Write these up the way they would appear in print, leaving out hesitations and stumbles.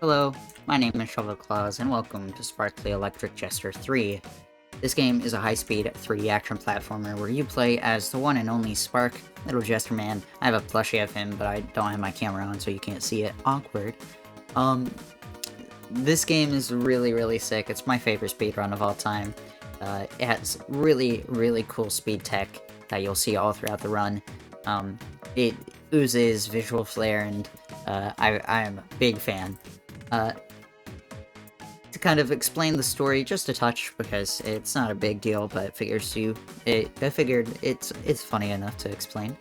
Hello, my name is Shovel Claus, and welcome to Sparkly Electric Jester 3. This game is a high-speed 3D action platformer where you play as the one and only Spark, little Jester man. I have a plushie of him, but I don't have my camera on, so you can't see it. Awkward. This game is really sick. It's my favorite speedrun of all time. It has really cool speed tech that you'll see all throughout the run. It oozes visual flair, and I am a big fan. To kind of explain the story just a touch, because it's not a big deal, but I figured it's funny enough to explain.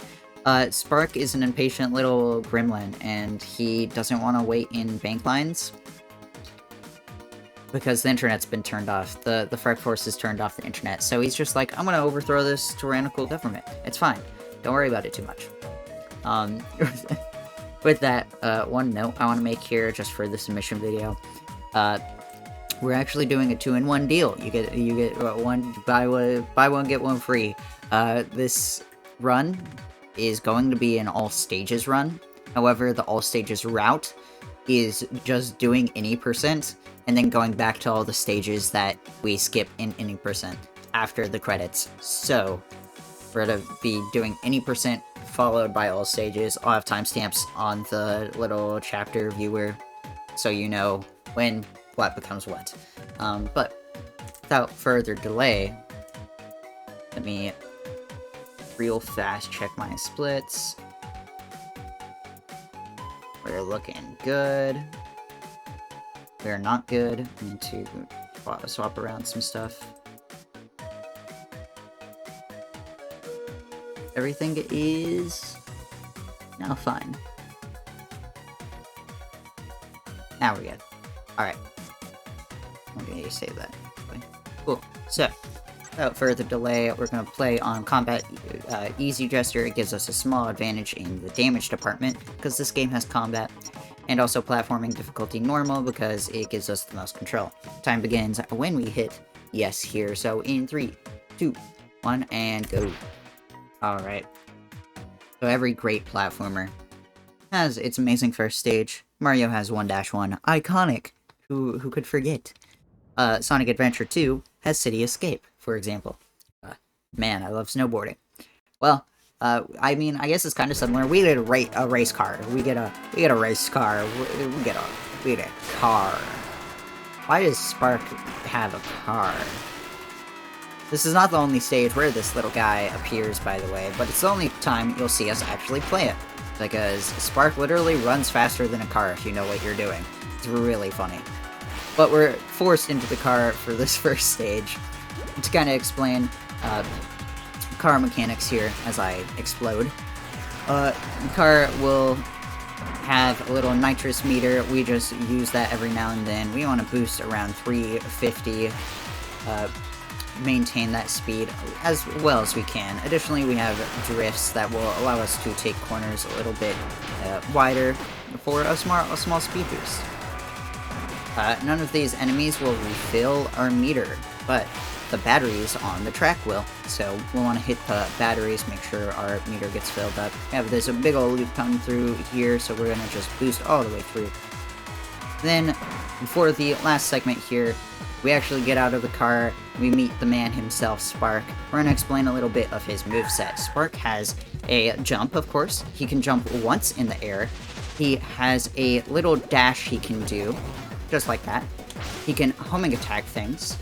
Spark is an impatient little gremlin, and he doesn't want to wait in bank lines because the internet's been turned off. The Frag Force has turned off the internet, so he's just like, I'm gonna overthrow this tyrannical government. It's fine. Don't worry about it too much. With that, one note I want to make here just for the submission video. We're actually doing a 2-in-1 deal. You get one buy one get one free. This run is going to be an all stages run. However, the all stages route is just doing any percent and then going back to all the stages that we skip in any percent after the credits. So we're gonna be doing any percent followed by all stages. I'll have timestamps on the little chapter viewer so you know when what becomes what. But without further delay, let me real fast check my splits. We're looking good. We're not good. I need to swap around some stuff. Everything is now fine. Now we're good. Alright. I'm gonna save that. Cool. So, without further delay, we're gonna play on Combat Easy Jester. It gives us a small advantage in the damage department, because this game has combat, and also platforming difficulty normal, because it gives us the most control. Time begins when we hit yes here. So in 3, 2, 1, and go. Alright. So every great platformer has its amazing first stage. Mario has 1-1. Iconic. Who could forget? Sonic Adventure 2 has City Escape, for example. Man, I love snowboarding. Well, I mean, I guess it's kind of similar. We get a race car. We get a race car. We get a car. Why does Spark have a car? This is not the only stage where this little guy appears, by the way, but it's the only time you'll see us actually play it. Because Spark literally runs faster than a car if you know what you're doing. It's really funny. But we're forced into the car for this first stage. To kind of explain car mechanics here as I explode. The car will have a little nitrous meter. We just use that every now and then. We want to boost around 350. Maintain that speed as well as we can. Additionally, we have drifts that will allow us to take corners a little bit wider for a small speed boost. None of these enemies will refill our meter, but the batteries on the track will. So we'll want to hit the batteries, make sure our meter gets filled up. We have this big old loop coming through here, so we're going to just boost all the way through. Then, for the last segment here, we actually get out of the car, we meet the man himself, Spark. We're going to explain a little bit of his moveset. Spark has a jump, of course. He can jump once in the air. He has a little dash he can do, just like that. He can homing attack things.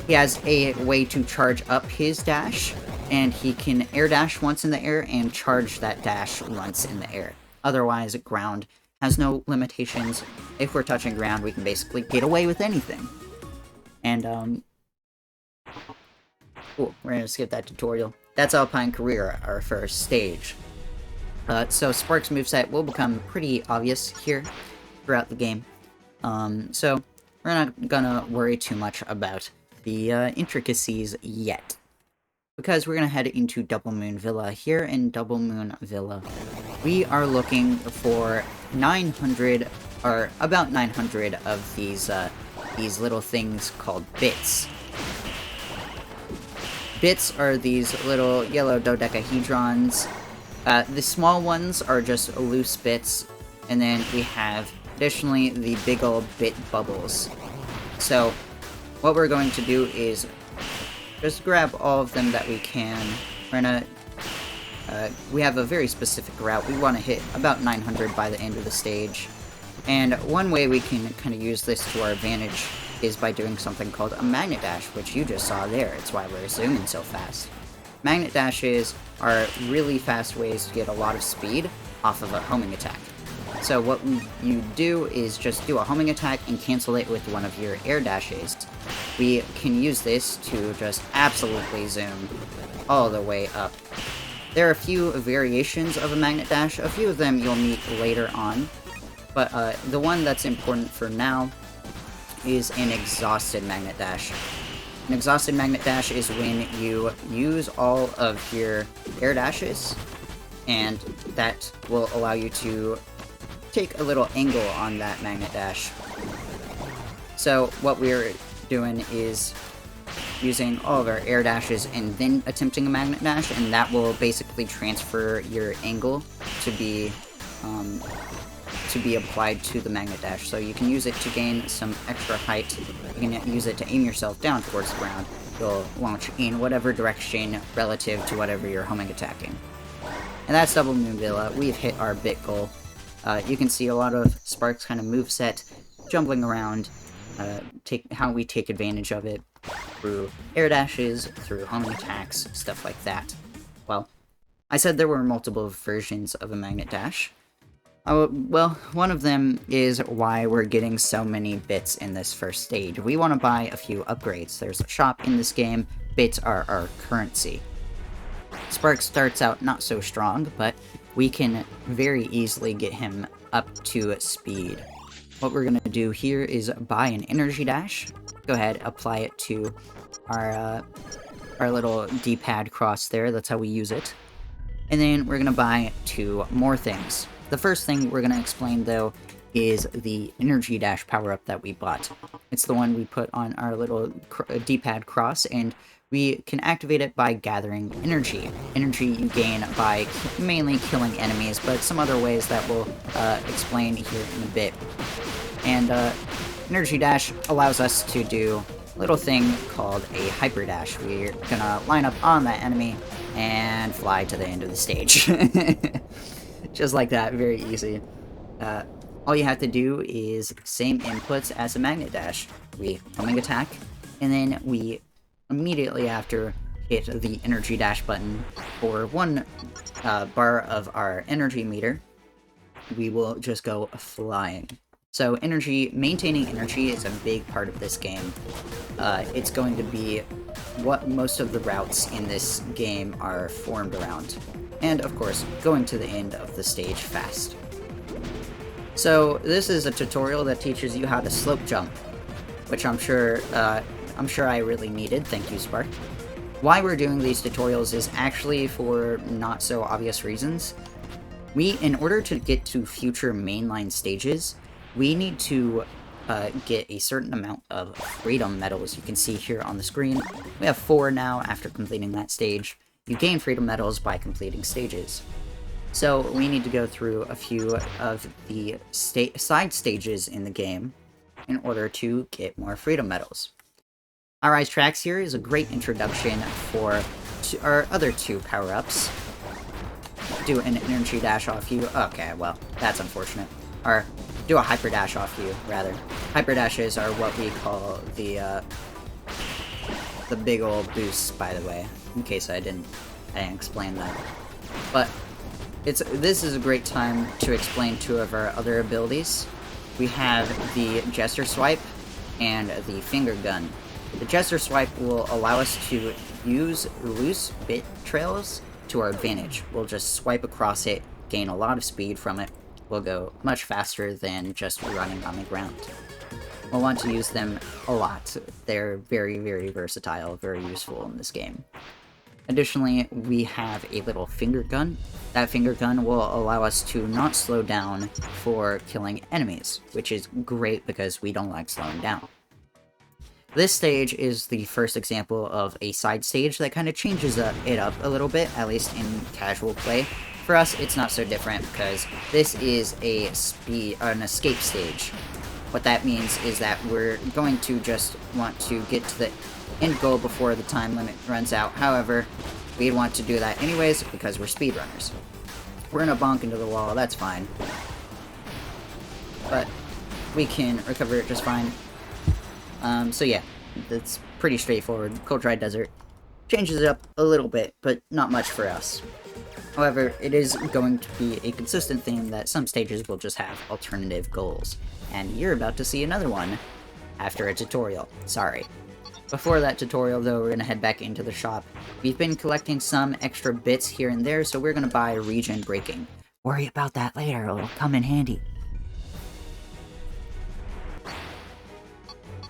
He has a way to charge up his dash, and he can air dash once in the air and charge that dash once in the air. Otherwise, ground has no limitations. If we're touching ground, we can basically get away with anything. And, cool, we're gonna skip that tutorial. That's Alpine Career, our first stage. So Spark's moveset will become pretty obvious here throughout the game. So we're not gonna worry too much about the intricacies yet, because we're gonna head into Double Moon Villa. Here in Double Moon Villa, we are looking for 900, or about 900 of these little things called bits. Bits are these little yellow dodecahedrons. The small ones are just loose bits, And then we have, additionally, the big ol' bit bubbles. So, what we're going to do is just grab all of them that we can. We're gonna, we have a very specific route. We want to hit about 900 by the end of the stage. And one way we can kind of use this to our advantage is by doing something called a magnet dash, which you just saw there. It's why we're zooming so fast. Magnet dashes are really fast ways to get a lot of speed off of a homing attack. So what you do is just do a homing attack and cancel it with one of your air dashes. We can use this to just absolutely zoom all the way up. There are a few variations of a magnet dash. A few of them you'll meet later on. But the one that's important for now is an exhausted magnet dash. An exhausted magnet dash is when you use all of your air dashes, and that will allow you to take a little angle on that magnet dash. So what we're doing is using all of our air dashes and then attempting a magnet dash, and that will basically transfer your angle to be applied to the magnet dash. So you can use it to gain some extra height. You can use it to aim yourself down towards the ground. You'll launch in whatever direction relative to whatever you're homing attacking. And that's Double Moonvilla. We've hit our bit goal. You can see a lot of Spark's kind of moveset jumbling around, how we take advantage of it through air dashes, through homing attacks, stuff like that. Well, I said there were multiple versions of a magnet dash. Well, one of them is why we're getting so many bits in this first stage. We want to buy a few upgrades. There's a shop in this game. Bits are our currency. Spark starts out not so strong, but we can very easily get him up to speed. What we're going to do here is buy an energy dash. Go ahead, apply it to our little D-pad cross there. That's how we use it. And then we're going to buy 2 more things. The first thing we're going to explain, though, is the energy dash power-up that we bought. It's the one we put on our little D-pad cross, and we can activate it by gathering energy. Energy you gain by mainly killing enemies, but some other ways that we'll explain here in a bit. And energy dash allows us to do a little thing called a hyper dash. We're gonna line up on that enemy and fly to the end of the stage. Just like that, very easy. All you have to do is same inputs as a magnet dash. We homing attack, and then we immediately after hit the energy dash button for 1 bar of our energy meter. We will just go flying. So maintaining energy is a big part of this game. It's going to be what most of the routes in this game are formed around. And, of course, going to the end of the stage fast. So, this is a tutorial that teaches you how to slope jump, which I'm sure I really needed. Thank you, Spark. Why we're doing these tutorials is actually for not so obvious reasons. In order to get to future mainline stages, we need to get a certain amount of freedom medals. You can see here on the screen. We have 4 now after completing that stage. You gain freedom medals by completing stages. So we need to go through a few of the side stages in the game in order to get more freedom medals. Our Ice Tracks here is a great introduction for our other 2 power-ups. Do an energy dash off you. Okay, well, that's unfortunate. Or do a hyper dash off you, rather. Hyper dashes are what we call the big old boosts, by the way, in case I didn't explain that. But this is a great time to explain 2 of our other abilities. We have the Jester Swipe and the Finger Gun. The Jester Swipe will allow us to use loose bit trails to our advantage. We'll just swipe across it, gain a lot of speed from it. We'll go much faster than just running on the ground. We'll want to use them a lot. They're very, very versatile, very useful in this game. Additionally, we have a little finger gun. That finger gun will allow us to not slow down for killing enemies, which is great because we don't like slowing down. This stage is the first example of a side stage that kind of changes it up a little bit, at least in casual play. For us, it's not so different because this is an escape stage. What that means is that we're going to just want to get to the end goal before the time limit runs out. However, we'd want to do that anyways because we're speedrunners. We're gonna bonk into the wall, that's fine. But we can recover it just fine. So yeah, that's pretty straightforward. Cold Dry Desert changes it up a little bit, but not much for us. However, it is going to be a consistent theme that some stages will just have alternative goals. And you're about to see another one after a tutorial. Sorry. Before that tutorial, though, we're going to head back into the shop. We've been collecting some extra bits here and there, so we're going to buy regen breaking. Worry about that later, it'll come in handy.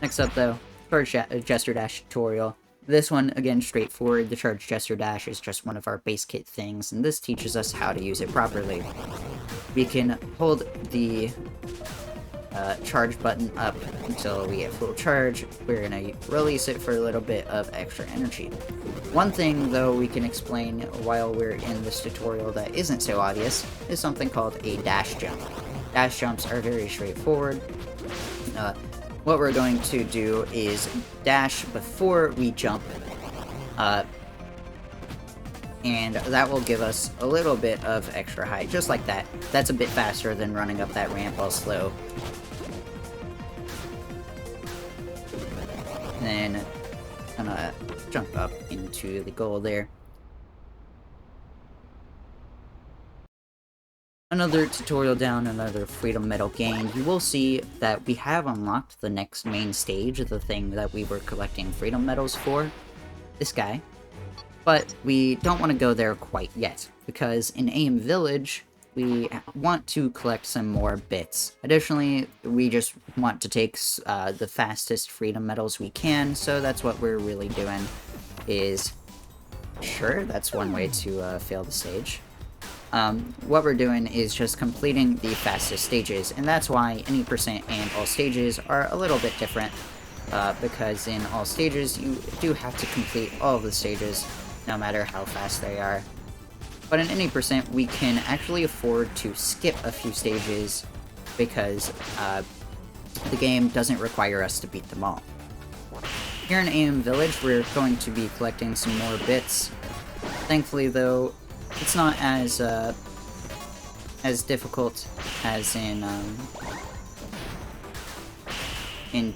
Next up, though, Charge Jester Dash tutorial. This one, again, straightforward. The Charge Jester Dash is just one of our base kit things, and this teaches us how to use it properly. We can hold the charge button up until we get full charge. We're gonna release it for a little bit of extra energy. One thing, though, we can explain while we're in this tutorial that isn't so obvious is something called a dash jump. Dash jumps are very straightforward. What we're going to do is dash before we jump, and that will give us a little bit of extra height, just like that. That's a bit faster than running up that ramp all slow. And then, gonna jump up into the goal there. Another tutorial down, another Freedom Medal gained. You will see that we have unlocked the next main stage, the thing that we were collecting Freedom Medals for. This guy. But we don't want to go there quite yet, because in AM Village, we want to collect some more bits. Additionally, we just want to take the fastest Freedom Medals we can, so that's what we're really doing, is... Sure, that's one way to fail the stage. What we're doing is just completing the fastest stages, and that's why any percent and all stages are a little bit different, because in all stages you do have to complete all of the stages, no matter how fast they are. But in any percent, we can actually afford to skip a few stages, because the game doesn't require us to beat them all. Here in AM Village, we're going to be collecting some more bits. Thankfully, though, it's not as difficult as in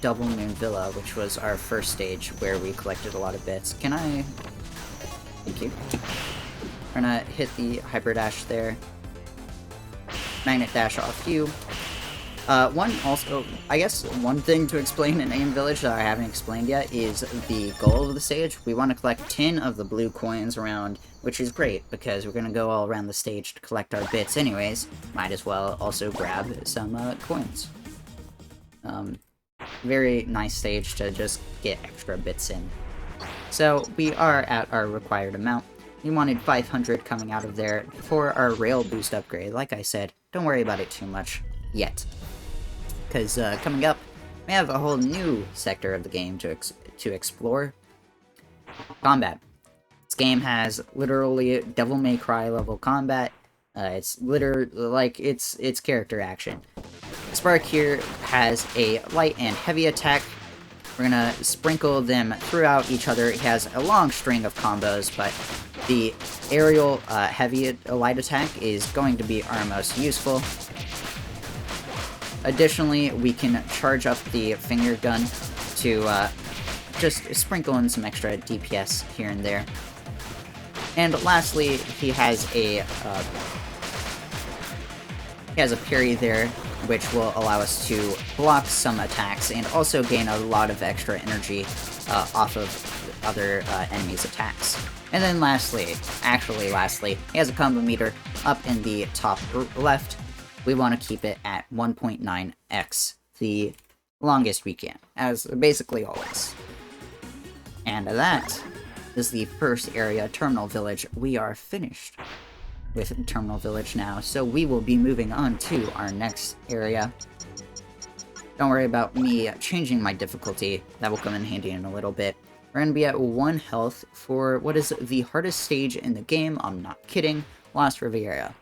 Double Moon Villa, which was our first stage where we collected a lot of bits. Can I... Thank you. We're gonna hit the Hyper Dash there. Magnet Dash off you. I guess one thing to explain in AM Village that I haven't explained yet is the goal of the stage. We want to collect 10 of the blue coins around, which is great, because we're going to go all around the stage to collect our bits anyways. Might as well also grab some coins. Very nice stage to just get extra bits in. So we are at our required amount. We wanted 500 coming out of there for our rail boost upgrade. Like I said, don't worry about it too much yet. Because coming up, we have a whole new sector of the game to explore. Combat. This game has literally Devil May Cry level combat. It's literally like it's character action. Spark here has a light and heavy attack. We're gonna sprinkle them throughout each other. He has a long string of combos, but the aerial heavy light attack is going to be our most useful. Additionally, we can charge up the finger gun to just sprinkle in some extra DPS here and there. And lastly, he has a parry there, which will allow us to block some attacks and also gain a lot of extra energy off of other enemies' attacks. And then lastly, he has a combo meter up in the top left. We want to keep it at 1.9x, the longest we can, as basically always. And that is the first area, Terminal Village. We are finished with Terminal Village now, so we will be moving on to our next area. Don't worry about me changing my difficulty. That will come in handy in a little bit. We're going to be at 1 health for what is the hardest stage in the game. I'm not kidding. Lost Riviera.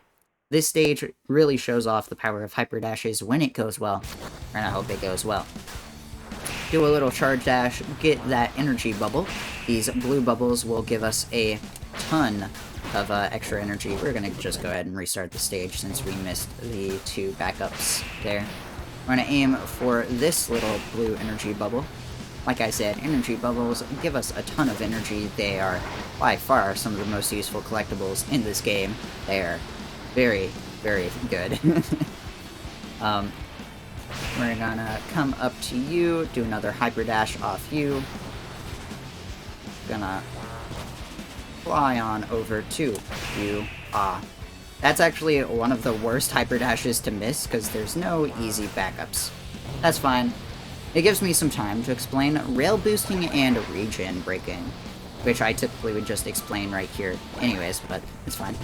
This stage really shows off the power of hyper dashes when it goes well, and I hope it goes well. Do a little charge dash, get that energy bubble. These blue bubbles will give us a ton of extra energy. We're gonna just go ahead and restart the stage since we missed the 2 backups there. We're gonna aim for this little blue energy bubble. Like I said, energy bubbles give us a ton of energy. They are by far some of the most useful collectibles in this game. They are very, very good. We're gonna come up to you, do another hyper dash off you. Gonna fly on over to you. That's actually one of the worst hyper dashes to miss because there's no easy backups. That's fine. It gives me some time to explain rail boosting and regen breaking, which I typically would just explain right here anyways, but it's fine.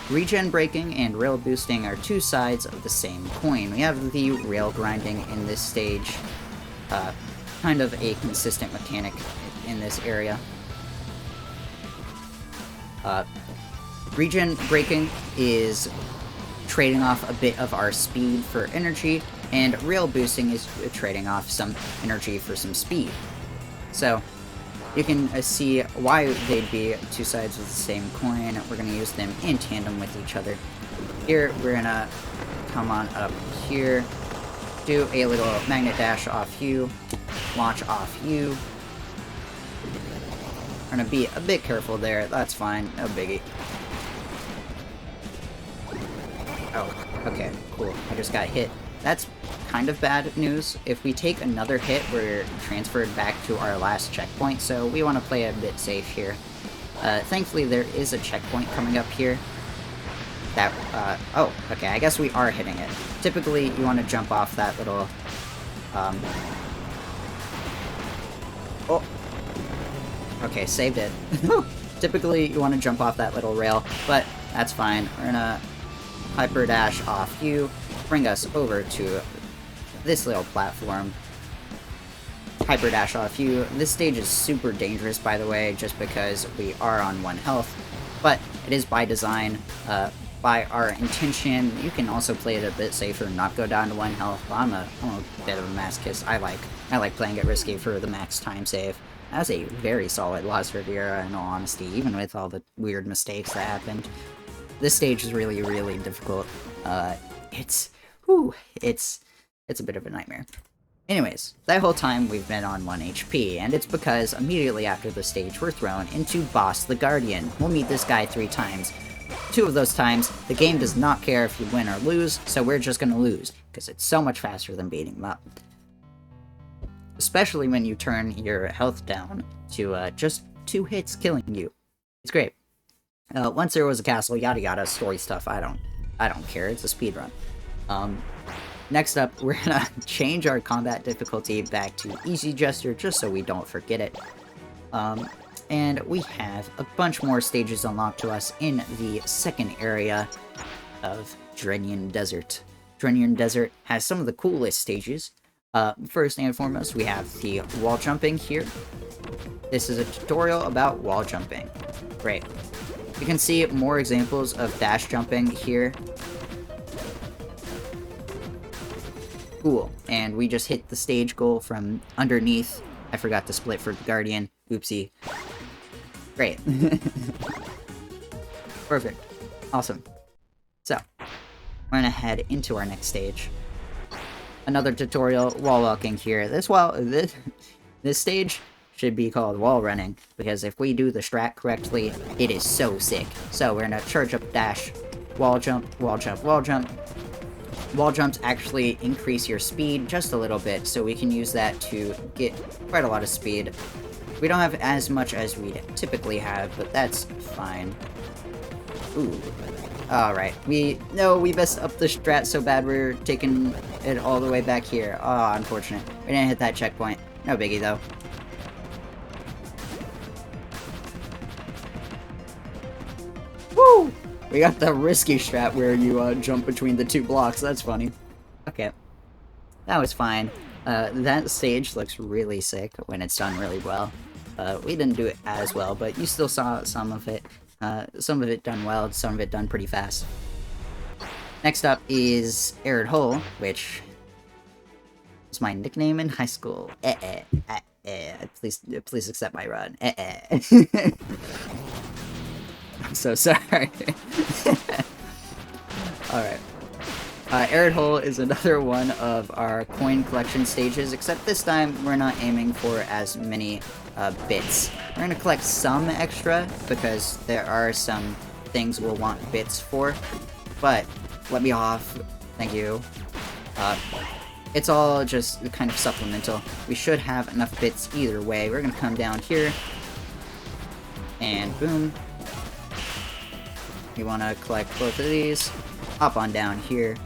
Regen breaking and rail boosting are 2 sides of the same coin. We have the rail grinding in this stage, kind of a consistent mechanic in this area. Regen breaking is trading off a bit of our speed for energy, and rail boosting is trading off some energy for some speed. So you can see why they'd be 2 sides of the same coin. We're going to use them in tandem with each other. Here, we're going to come on up here, do a little magnet dash off you, launch off you. We're going to be a bit careful there. That's fine. No biggie. Oh, okay, cool. I just got hit. That's kind of bad news. If we take another hit, we're transferred back to our last checkpoint, so we want to play a bit safe here. Thankfully, there is a checkpoint coming up here. That, oh, okay, I guess we are hitting it. Typically, you want to jump off that little, oh. Okay, saved it. Typically, you want to jump off that little rail, but that's fine. We're gonna hyper dash off you, bring us over to this little platform. Hyper dash off you. This stage is super dangerous, by the way, just because we are on 1 health, but it is by design, by our intention. You can also play it a bit safer and not go down to 1 health. Well, I'm a bit of a masochist. I like playing it risky for the max time save. That was a very solid Lost Riviera, in all honesty, even with all the weird mistakes that happened. This stage is really, really difficult. It's a bit of a nightmare. Anyways, that whole time we've been on 1 HP, and it's because immediately after the stage we're thrown into Boss the Guardian. We'll meet this guy 3 times. 2 of those times, the game does not care if you win or lose, so we're just gonna lose, because it's so much faster than beating him up. Especially when you turn your health down to just 2 hits killing you. It's great. Once there was a castle, yada yada, story stuff, I don't care, it's a speedrun. Next up, we're gonna change our combat difficulty back to Easy Jester, just so we don't forget it. And we have a bunch more stages unlocked to us in the second area of Drenian Desert. Drenian Desert has some of the coolest stages. First and foremost, we have the wall jumping here. This is a tutorial about wall jumping. Great. You can see more examples of dash jumping here. Cool. And we just hit the stage goal from underneath. I forgot to split for the Guardian. Oopsie. Great. Perfect. Awesome. So, we're gonna head into our next stage. Another tutorial, wall walking here. This stage should be called wall running, because if we do the strat correctly, it is so sick. So we're gonna charge up dash, wall jump, wall jump, wall jump. Wall jumps actually increase your speed just a little bit, so we can use that to get quite a lot of speed. We don't have as much as we'd typically have, but that's fine. Ooh. Alright, we messed up the strat so bad we're taking it all the way back here. Oh, unfortunate. We didn't hit that checkpoint. No biggie, though. Woo! We got the risky strat where you jump between the 2 blocks. That's funny. Okay. That was fine. That stage looks really sick when it's done really well. We didn't do it as well, but you still saw some of it. Some of it done well, some of it done pretty fast. Next up is Arid Hole, which was my nickname in high school. Please accept my run. I'm so sorry. Alright. Arid Hole is another one of our coin collection stages, except this time we're not aiming for as many bits. We're going to collect some extra, because there are some things we'll want bits for, but let me off. Thank you. It's all just kind of supplemental. We should have enough bits either way. We're going to come down here, and boom. You want to collect both of these, hop on down here,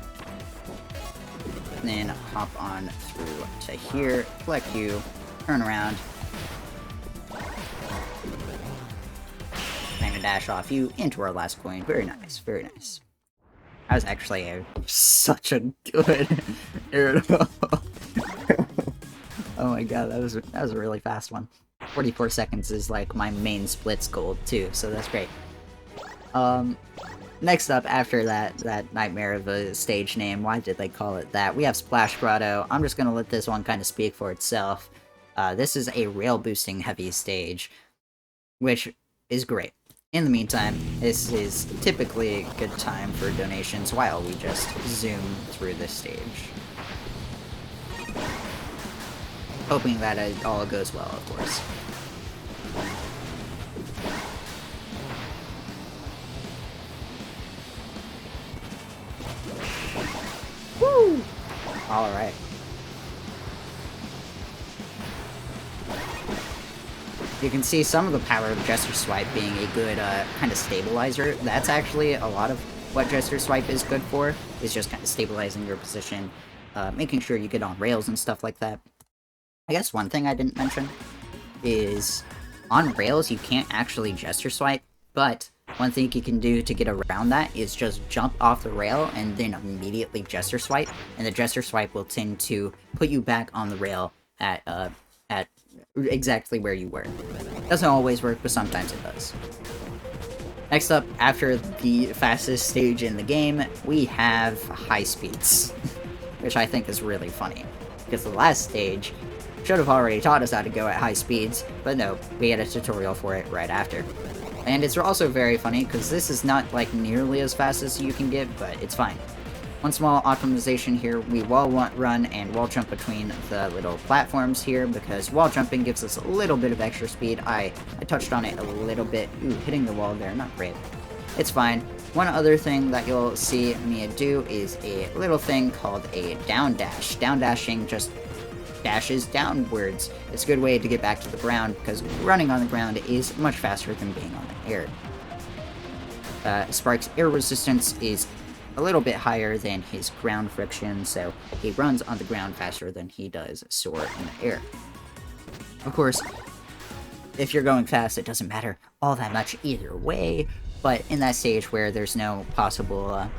and then hop on through to here, collect you, turn around, and dash off you into our last coin. Very nice, very nice. That was actually such a good Arid Hole. Oh my god, that was a really fast one. 44 seconds is like my main splits goal too, so that's great. Next up, after that nightmare of a stage name, why did they call it that? We have Splash Grotto. I'm just gonna let this one kind of speak for itself. This is a rail boosting heavy stage, which is great. In the meantime, this is typically a good time for donations while we just zoom through this stage. Hoping that it all goes well, of course. Woo! Alright. You can see some of the power of Jester Swipe being a good kind of stabilizer. That's actually a lot of what Jester Swipe is good for, is just kind of stabilizing your position, making sure you get on rails and stuff like that. I guess one thing I didn't mention is on rails you can't actually Jester Swipe, but one thing you can do to get around that is just jump off the rail and then immediately Jester Swipe, and the Jester Swipe will tend to put you back on the rail at exactly where you were. Doesn't always work, but sometimes it does. Next up, after the fastest stage in the game, we have high speeds, which I think is really funny, because the last stage should have already taught us how to go at high speeds, but no, we had a tutorial for it right after. And it's also very funny, because this is not like nearly as fast as you can get, but it's fine. One small optimization here, we wall run and wall jump between the little platforms here, because wall jumping gives us a little bit of extra speed. I touched on it a little bit. Ooh, hitting the wall there, not great. It's fine. One other thing that you'll see me do is a little thing called a down dash. Down dashing just dashes downwards. It's a good way to get back to the ground, because running on the ground is much faster than being on the air. Spark's air resistance is a little bit higher than his ground friction, so he runs on the ground faster than he does soar in the air. Of course, if you're going fast, it doesn't matter all that much either way, but in that stage where there's no possible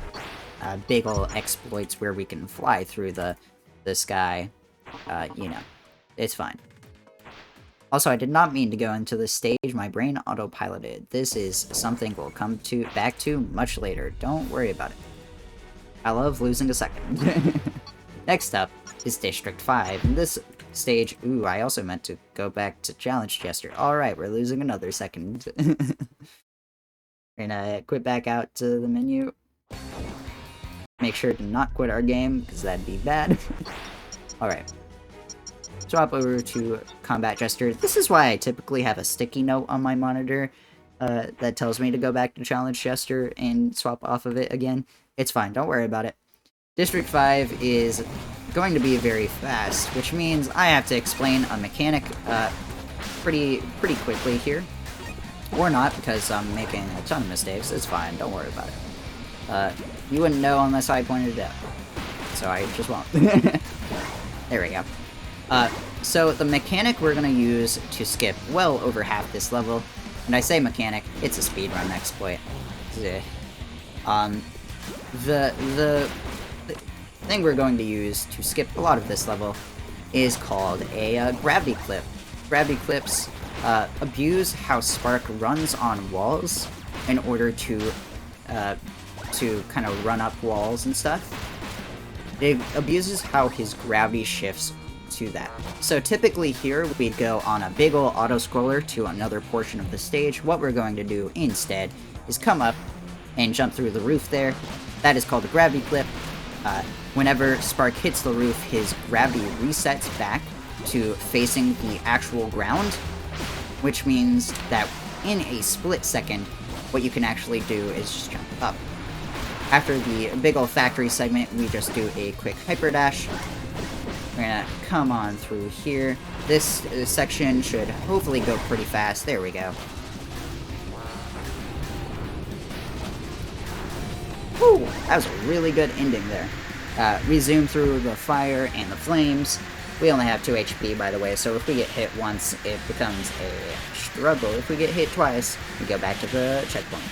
big ol' exploits where we can fly through the sky, you know, it's fine. Also, I did not mean to go into this stage, my brain autopiloted. This is something we'll come back to much later, don't worry about it. I love losing a second. Next up is District 5. In this stage, ooh, I also meant to go back to Challenge Jester. Alright, we're losing another second. We're gonna quit back out to the menu. Make sure to not quit our game, because that'd be bad. Alright. Swap over to Combat Jester. This is why I typically have a sticky note on my monitor that tells me to go back to Challenge Jester and swap off of it again. It's fine, don't worry about it. District 5 is going to be very fast, which means I have to explain a mechanic pretty quickly here. Or not, because I'm making a ton of mistakes. It's fine, don't worry about it. You wouldn't know unless I pointed it out. So I just won't. There we go. So the mechanic we're going to use to skip well over half this level, and I say mechanic, it's a speedrun exploit. The thing we're going to use to skip a lot of this level is called a gravity clip. Gravity clips abuse how Spark runs on walls in order to kind of run up walls and stuff. It abuses how his gravity shifts to that. So typically here, we'd go on a big ol' auto-scroller to another portion of the stage. What we're going to do instead is come up and jump through the roof there. That is called a gravity clip. Whenever Spark hits the roof, his gravity resets back to facing the actual ground, which means that in a split second, what you can actually do is just jump up. After the big ol' factory segment, we just do a quick hyper dash. We're gonna come on through here. This section should hopefully go pretty fast. There we go. Whew, that was a really good ending there. We zoom through the fire and the flames. We only have 2 HP, by the way, so if we get hit once, it becomes a struggle. If we get hit twice, we go back to the checkpoint.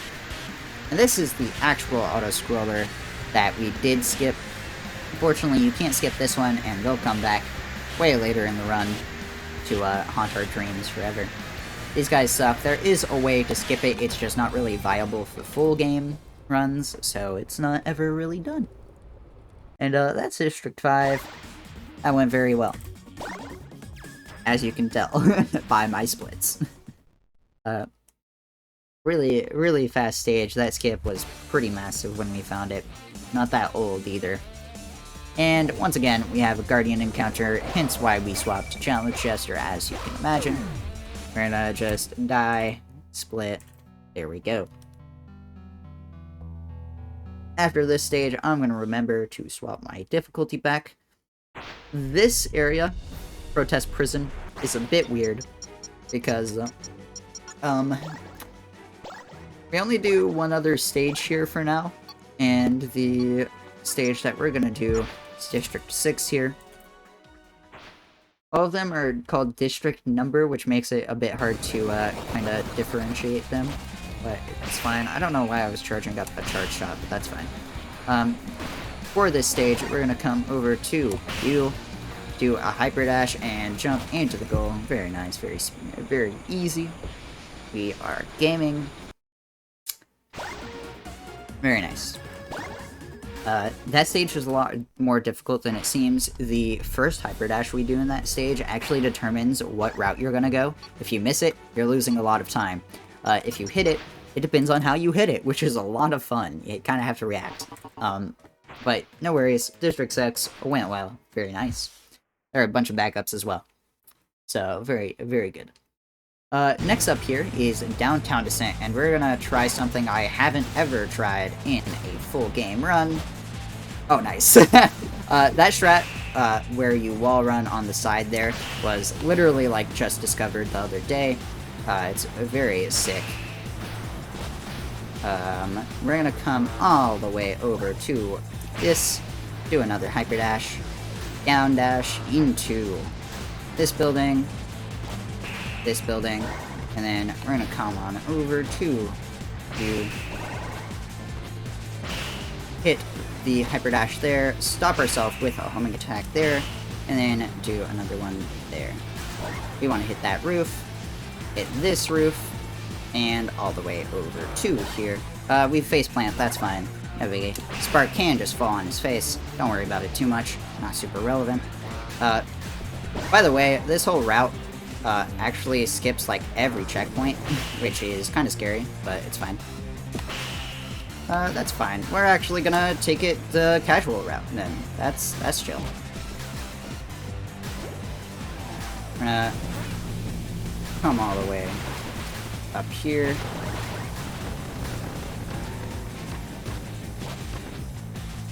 And this is the actual auto-scroller that we did skip. Unfortunately, you can't skip this one, and they'll come back way later in the run to haunt our dreams forever. These guys suck. There is a way to skip it, it's just not really viable for full game runs, so it's not ever really done. And that's District 5. That went very well. As you can tell by my splits. Really, really fast stage. That skip was pretty massive when we found it. Not that old either. And once again, we have a Guardian encounter, hence why we swapped to Challenge Jester, as you can imagine. We're gonna just die, split, there we go. After this stage, I'm gonna remember to swap my difficulty back. This area, Protest Prison, is a bit weird, because, we only do one other stage here for now, and the stage that we're gonna do is District 6 here. All of them are called district number, which makes it a bit hard to kind of differentiate them, but it's fine. I don't know why I was charging up a charge shot, but that's fine. For this stage, we're gonna come over to heal, do a hyper dash, and jump into the goal. Very nice, very easy. We are gaming. Very nice. That stage is a lot more difficult than it seems. The first hyper dash we do in that stage actually determines what route you're gonna go. If you miss it, you're losing a lot of time. If you hit it, it depends on how you hit it, which is a lot of fun. You kind of have to react. But no worries, District 6 went well. Very nice. There are a bunch of backups as well. So, very, very good. Next up here is Downtown Descent, and we're gonna try something I haven't ever tried in a full game run. Oh, nice. That strat, where you wall run on the side there, was literally, like, just discovered the other day. It's very sick. We're gonna come all the way over to this, do another hyper dash, down dash into this building, and then we're gonna come on over to hit the hyper dash there, stop ourselves with a homing attack there, and then do another one there. We want to hit that roof, hit this roof, and all the way over to here. We faceplant, that's fine. No biggie. Spark can just fall on his face. Don't worry about it too much. Not super relevant. By the way, this whole route actually skips like every checkpoint, which is kind of scary, but it's fine. That's fine. We're actually gonna take it the casual route then. That's chill. We're gonna come all the way up here.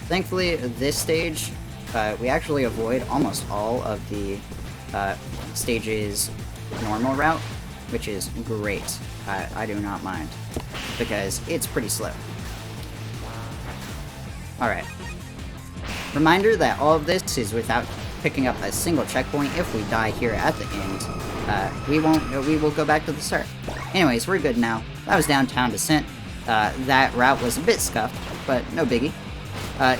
Thankfully, this stage, we actually avoid almost all of the stage's normal route, which is great. I do not mind, because it's pretty slow. Alright. Reminder that all of this is without picking up a single checkpoint. If we die here at the end, we will go back to the start. Anyways, we're good now. That was Downtown Descent. That route was a bit scuffed, but no biggie.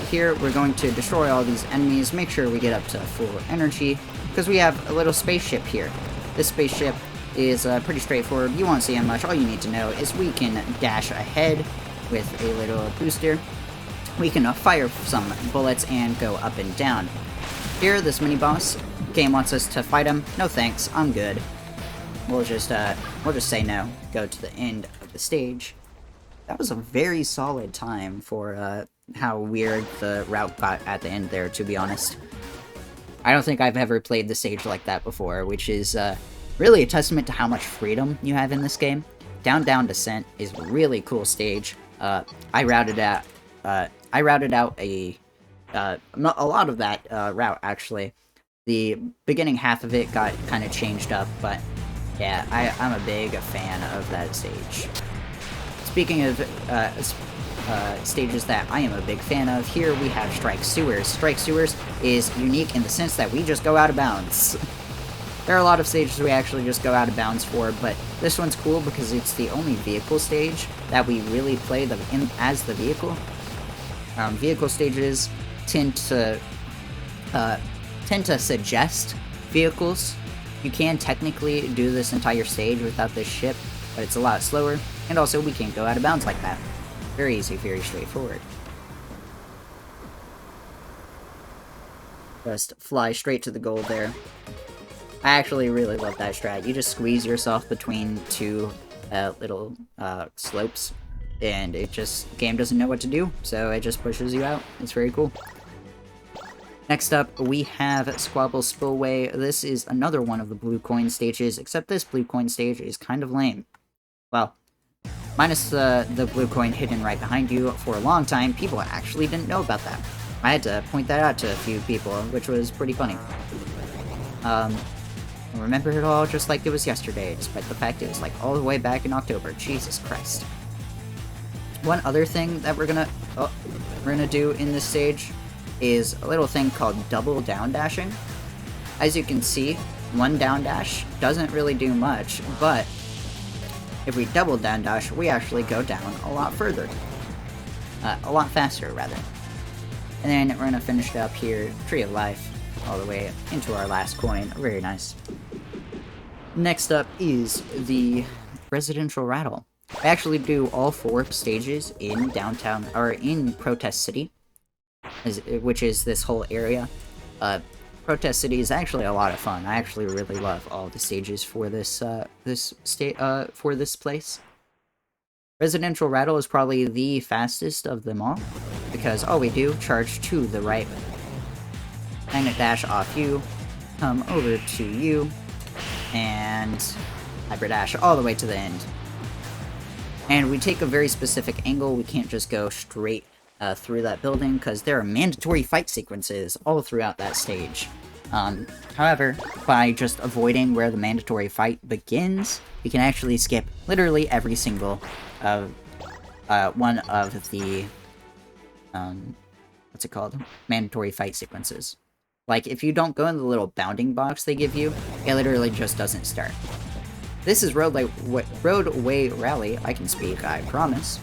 Here, we're going to destroy all these enemies, make sure we get up to full energy, because we have a little spaceship here. This spaceship is pretty straightforward. You won't see him much. All you need to know is we can dash ahead with a little booster. We can fire some bullets and go up and down. Here, this mini-boss, game wants us to fight him. No thanks, I'm good. We'll just say no. Go to the end of the stage. That was a very solid time for how weird the route got at the end there, to be honest. I don't think I've ever played the stage like that before, which is really a testament to how much freedom you have in this game. Down Down Descent is a really cool stage. I routed out a lot of that route, actually. The beginning half of it got kind of changed up, but yeah, I'm a big fan of that stage. Speaking of stages that I am a big fan of, here we have Strike Sewers. Strike Sewers is unique in the sense that we just go out of bounds. There are a lot of stages we actually just go out of bounds for, but this one's cool because it's the only vehicle stage that we really play as the vehicle. Vehicle stages tend to suggest vehicles. You can technically do this entire stage without this ship, but it's a lot slower, and also we can't go out of bounds like that. Very easy, very straightforward. Just fly straight to the goal there. I actually really love that strat. You just squeeze yourself between two little slopes, and game doesn't know what to do, so it just pushes you out. It's very cool. Next up, we have Squabble Spillway. This is another one of the blue coin stages, except this blue coin stage is kind of lame. Well, minus the blue coin hidden right behind you. For a long time, people actually didn't know about that. I had to point that out to a few people, which was pretty funny. I remember it all just like it was yesterday, despite the fact it was like all the way back in October. Jesus Christ. One other thing that we're gonna do in this stage is a little thing called double down dashing. As you can see, one down dash doesn't really do much, but if we double down dash, we actually go down a lot further. A lot faster, rather. And then we're gonna finish it up here, Tree of Life, all the way into our last coin. Very nice. Next up is the Residential Rattle. I actually do all 4 stages in downtown, or in Protest City, which is this whole area. Protest City is actually a lot of fun. I actually really love all the stages for this place. Residential Rattle is probably the fastest of them all, because all we do, charge to the right, magnet dash off you, come over to you, and hyper dash all the way to the end. And we take a very specific angle. We can't just go straight through that building, because there are mandatory fight sequences all throughout that stage. However, by just avoiding where the mandatory fight begins, we can actually skip literally every single one of the what's it called? Mandatory fight sequences. Like, if you don't go in the little bounding box they give you, it literally just doesn't start. This is Roadway Rally. I can speak, I promise.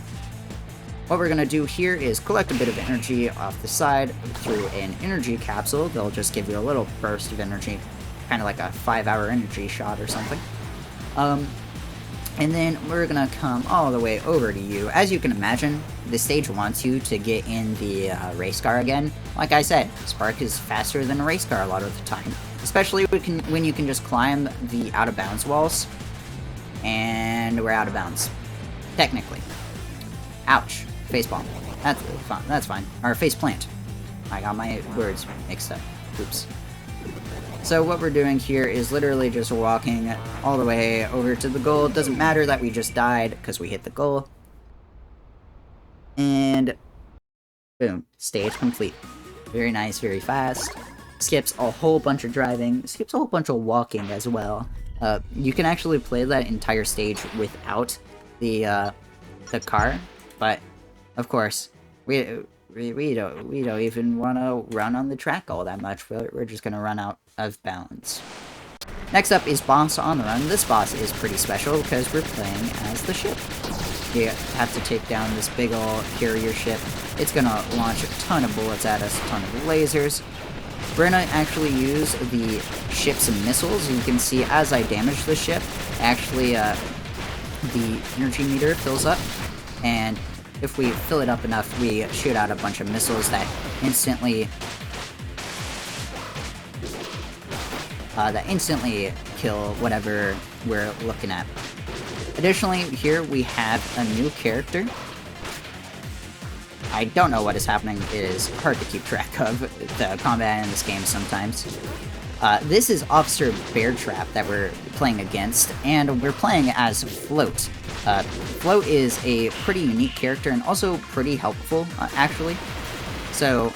What we're gonna do here is collect a bit of energy off the side through an energy capsule. They'll just give you a little burst of energy, kind of like a 5-hour energy shot or something. And then we're gonna come all the way over to you. As you can imagine, the stage wants you to get in the race car again. Like I said, Spark is faster than a race car a lot of the time, especially when you can just climb the out of bounds walls. And we're out of bounds, technically. Ouch. Facepalm. That's fine. That's fine. Or faceplant. I got my words mixed up. Oops. So what we're doing here is literally just walking all the way over to the goal. It doesn't matter that we just died, because we hit the goal. And boom. Stage complete. Very nice, very fast. Skips a whole bunch of driving. Skips a whole bunch of walking as well. You can actually play that entire stage without the car, but of course, we don't even want to run on the track all that much. We're just gonna run out of bounds. Next up is Boss on the Run. This boss is pretty special because we're playing as the ship. You have to take down this big ol' carrier ship. It's gonna launch a ton of bullets at us, a ton of lasers. we're gonna actually use the ship's missiles. You can see as I damage the ship, actually the energy meter fills up, and if we fill it up enough, we shoot out a bunch of missiles that instantly kill whatever we're looking at. Additionally, here we have a new character. I don't know what is happening. It is hard to keep track of the combat in this game sometimes. This is Officer Beartrap that we're playing against, and we're playing as Float. Float is a pretty unique character and also pretty helpful, actually. So,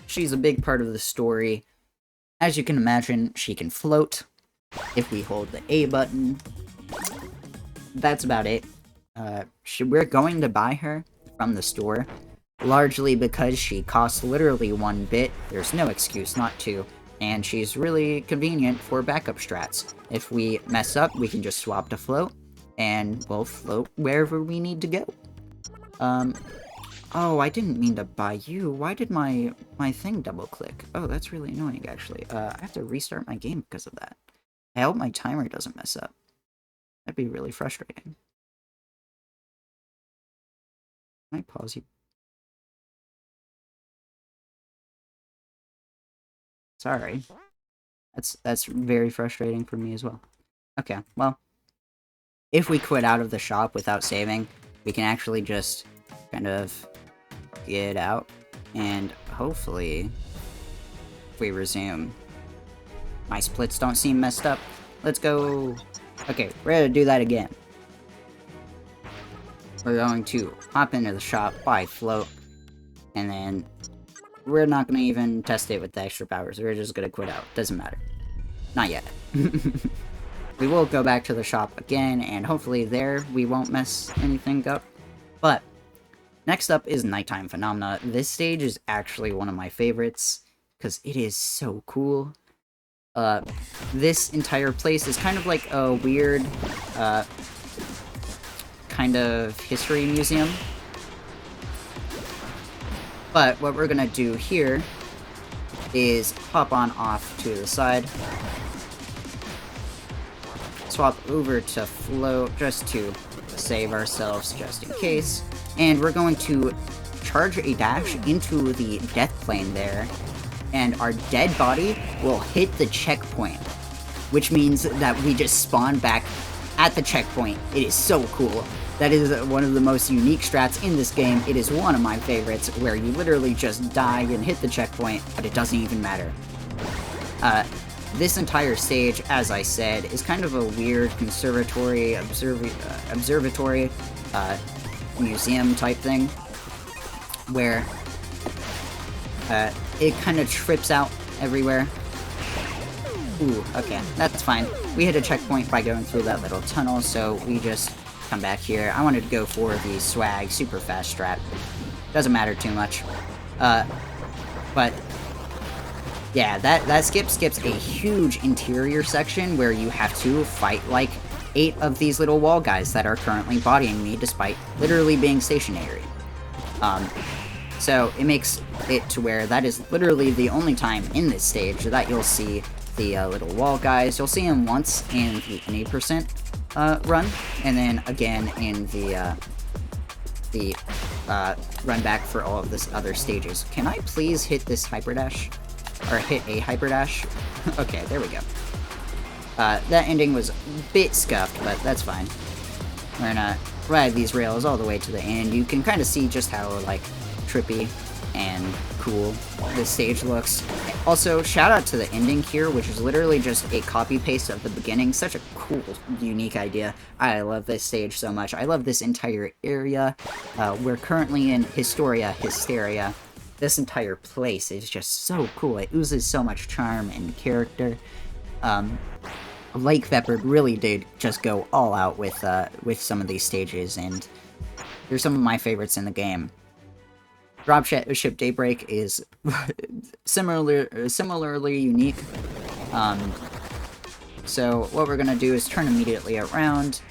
she's a big part of the story. As you can imagine, she can float if we hold the A button. That's about it. We're going to buy her from the store, largely because she costs literally 1 bit. There's no excuse not to, and she's really convenient for backup strats. If we mess up, we can just swap to Float, and we'll float wherever we need to go. Oh, I didn't mean to buy you. Why did my thing double click? Oh, that's really annoying, actually. I have to restart my game because of that. I hope my timer doesn't mess up. That'd be really frustrating. Can I pause you? Sorry. That's very frustrating for me as well. Okay, well, if we quit out of the shop without saving, we can actually just kind of get out, and hopefully, if we resume, my splits don't seem messed up. Let's go. Okay, we're gonna do that again. We're going to hop into the shop, buy Float, and then we're not gonna even test it with the extra powers. We're just gonna quit out. Doesn't matter. Not yet. We will go back to the shop again, and hopefully there we won't mess anything up. But next up is Nighttime Phenomena. This stage is actually one of my favorites, because it is so cool. This entire place is kind of like a weird, kind of history museum. But what we're gonna do here is hop on off to the side, swap over to Float just to save ourselves just in case, and we're going to charge a dash into the death plane there, and our dead body will hit the checkpoint, which means that we just spawn back at the checkpoint. It is so cool. That is one of the most unique strats in this game. It is one of my favorites, where you literally just die and hit the checkpoint, but it doesn't even matter. This entire stage, as I said, is kind of a weird conservatory, observatory, museum type thing, where it kind of trips out everywhere. Ooh, okay, that's fine. We hit a checkpoint by going through that little tunnel, so we just come back here. I wanted to go for the swag super fast strat. Doesn't matter too much. But yeah, that skips a huge interior section where you have to fight like 8 of these little wall guys that are currently bodying me despite literally being stationary. So it makes it to where that is literally the only time in this stage that you'll see the little wall guys. You'll see them once in the 20% run, and then again in the run back for all of this other stages. Can I please hit this hyper dash? Or hit a hyper dash? Okay, there we go. That ending was a bit scuffed, but that's fine. We're gonna ride these rails all the way to the end. You can kind of see just how, like, trippy and cool this stage looks. Also, shout out to the ending here, which is literally just a copy-paste of the beginning. Such a cool, unique idea. I love this stage so much. I love this entire area. We're currently in Hysteria. This entire place is just so cool. It oozes so much charm and character. Lake Vepard really did just go all out with some of these stages, and they're some of my favorites in the game. Dropship Daybreak is similarly unique. So what we're gonna do is turn immediately around,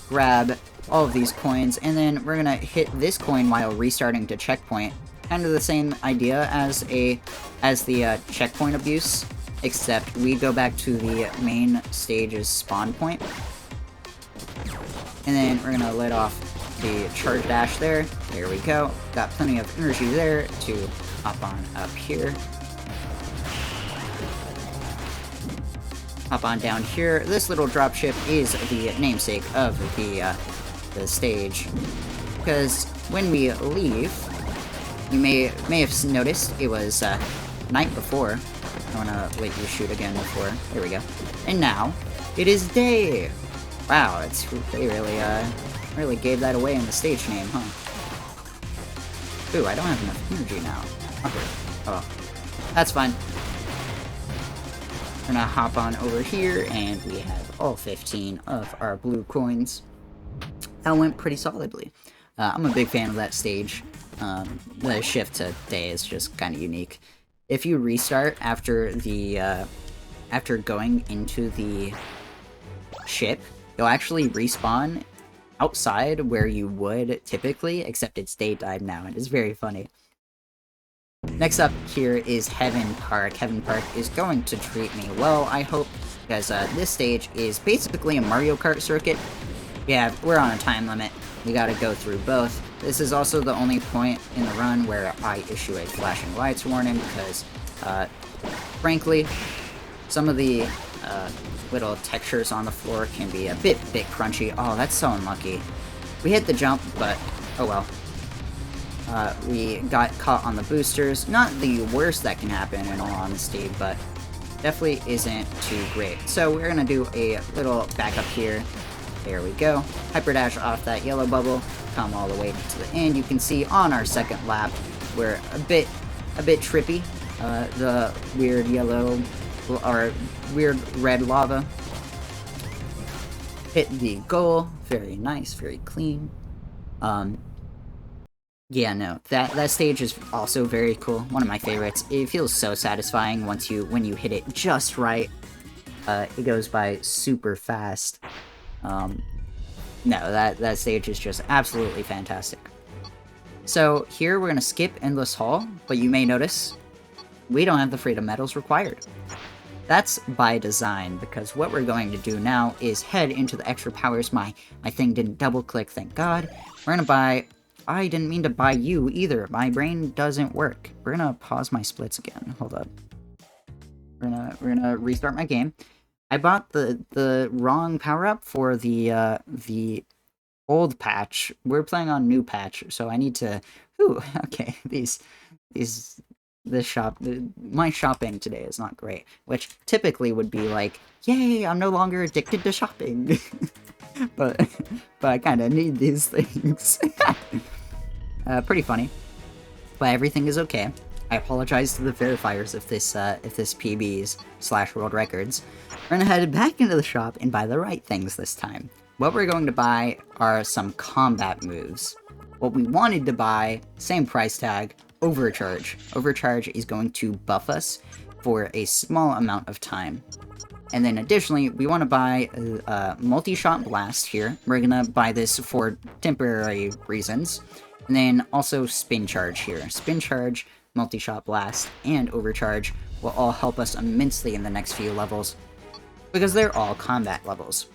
grab all of these coins, and then we're gonna hit this coin while restarting to checkpoint. kind of the same idea as the checkpoint abuse, except we go back to the main stage's spawn point. And then we're gonna let off the charge dash there. There we go. Got plenty of energy there to hop on up here. Hop on down here. This little dropship is the namesake of the stage, because when we leave, you may have noticed it was night before. I wanna let you shoot again before. There we go. And now it is day. Wow, they really gave that away in the stage name, huh? Ooh, I don't have enough energy now. Okay. Oh, that's fine. We're gonna hop on over here, and we have all 15 of our blue coins. That went pretty solidly. I'm a big fan of that stage. The shift to day is just kind of unique. If you restart after going into the ship, you'll actually respawn outside where you would typically, except it's daytime now, and it's very funny. Next up here is Heaven Park. Heaven Park is going to treat me well, I hope, because this stage is basically a Mario Kart circuit. Yeah, we're on a time limit. We gotta go through both. This is also the only point in the run where I issue a flashing lights warning, because, frankly, some of the little textures on the floor can be a bit crunchy. Oh, that's so unlucky. We hit the jump, but oh well. We got caught on the boosters. Not the worst that can happen, in all honesty, but definitely isn't too great. So we're gonna do a little backup here. There we go. Hyper dash off that yellow bubble. Come all the way to the end. You can see on our second lap, we're a bit trippy. The weird yellow or weird red lava hit the goal. Very nice, very clean. Yeah, no, that stage is also very cool. One of my favorites. It feels so satisfying when you hit it just right. It goes by super fast. No, that stage is just absolutely fantastic. So here we're gonna skip Endless Hall, but you may notice we don't have the Freedom Medals required. That's by design, because what we're going to do now is head into the extra powers. My thing didn't double click, thank God. We're gonna buy... I didn't mean to buy you either. My brain doesn't work. We're gonna pause my splits again. Hold up. We're gonna restart my game. I bought the wrong power-up for the old patch. We're playing on new patch, so I need to... Ooh, okay, my shopping today is not great, which typically would be like, yay, I'm no longer addicted to shopping. but I kind of need these things. Pretty funny, but everything is okay. I apologize to the verifiers if this PBs / world records. We're gonna head back into the shop and buy the right things this time. What we're going to buy are some combat moves. What we wanted to buy, same price tag, Overcharge. Overcharge is going to buff us for a small amount of time. And then additionally, we want to buy a multi-shot blast here. We're gonna buy this for temporary reasons. And then also spin charge here. Spin charge, multi-shot blast, and overcharge will all help us immensely in the next few levels, because they're all combat levels.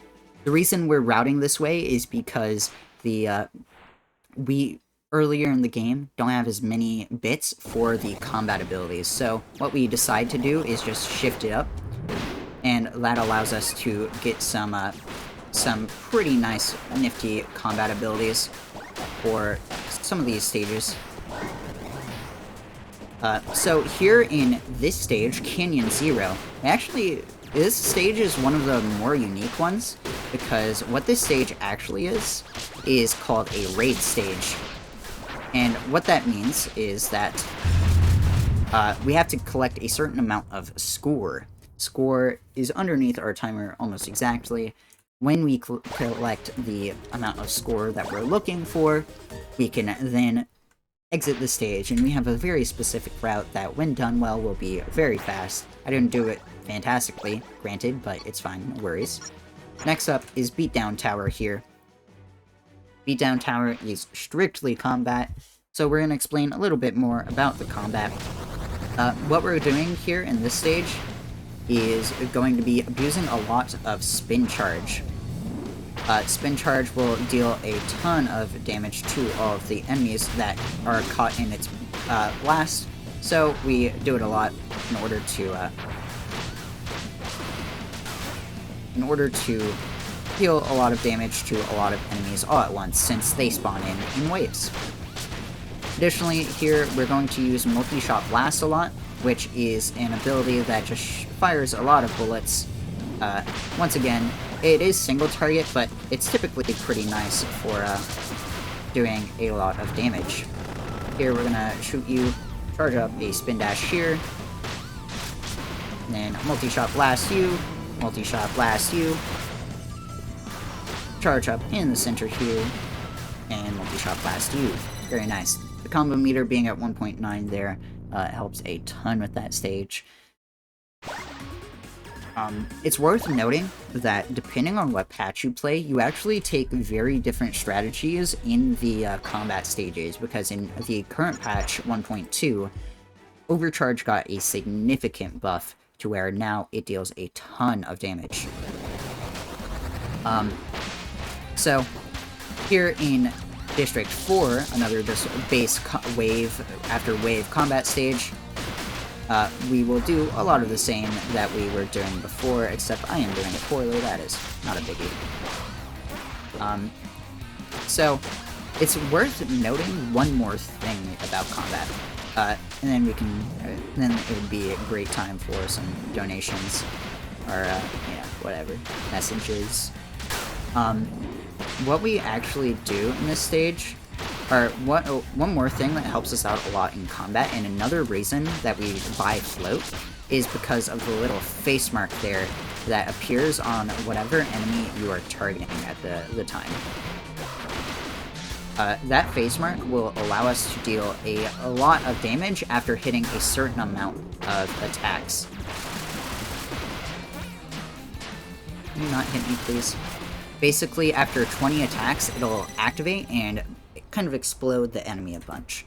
The reason we're routing this way is because we earlier in the game don't have as many bits for the combat abilities. So what we decide to do is just shift it up, and that allows us to get some pretty nice nifty combat abilities for some of these stages. So here in this stage, Canyon Zero, this stage is one of the more unique ones, because what this stage actually is called a raid stage. And what that means is that we have to collect a certain amount of score. Score is underneath our timer almost exactly. When we collect the amount of score that we're looking for, we can then exit the stage, and we have a very specific route that, when done well, will be very fast. I didn't do it fantastically, granted, but it's fine, no worries. Next up is Beatdown Tower here. Beatdown Tower is strictly combat. So we're going to explain a little bit more about the combat. What we're doing here in this stage is going to be abusing a lot of spin charge. Spin charge will deal a ton of damage to all of the enemies that are caught in its blast, so we do it a lot in order to deal a lot of damage to a lot of enemies all at once, since they spawn in waves. Additionally, here we're going to use multi-shot blast a lot, which is an ability that just fires a lot of bullets. Once again, it is single target, but it's typically pretty nice for doing a lot of damage. Here we're gonna shoot you, charge up a spin dash here, and then multi-shot blast you, multi-shot blast you, charge up in the center here, and multi-shot blast you. Very nice. The combo meter being at 1.9 there helps a ton with that stage. It's worth noting that depending on what patch you play, you actually take very different strategies in the combat stages, because in the current patch 1.2, Overcharge got a significant buff to where now it deals a ton of damage. So, here in District 4, another just base wave after wave combat stage, we will do a lot of the same that we were doing before, except I am doing it poorly. That is not a biggie. So, it's worth noting one more thing about combat, and then then it would be a great time for some donations, or, whatever, messages. What we actually do in this stage, or one more thing that helps us out a lot in combat, and another reason that we buy float, is because of the little face mark there that appears on whatever enemy you are targeting at the time. That face mark will allow us to deal a lot of damage after hitting a certain amount of attacks. Can you not hit me, please? Basically, after 20 attacks, it'll activate and kind of explode the enemy a bunch.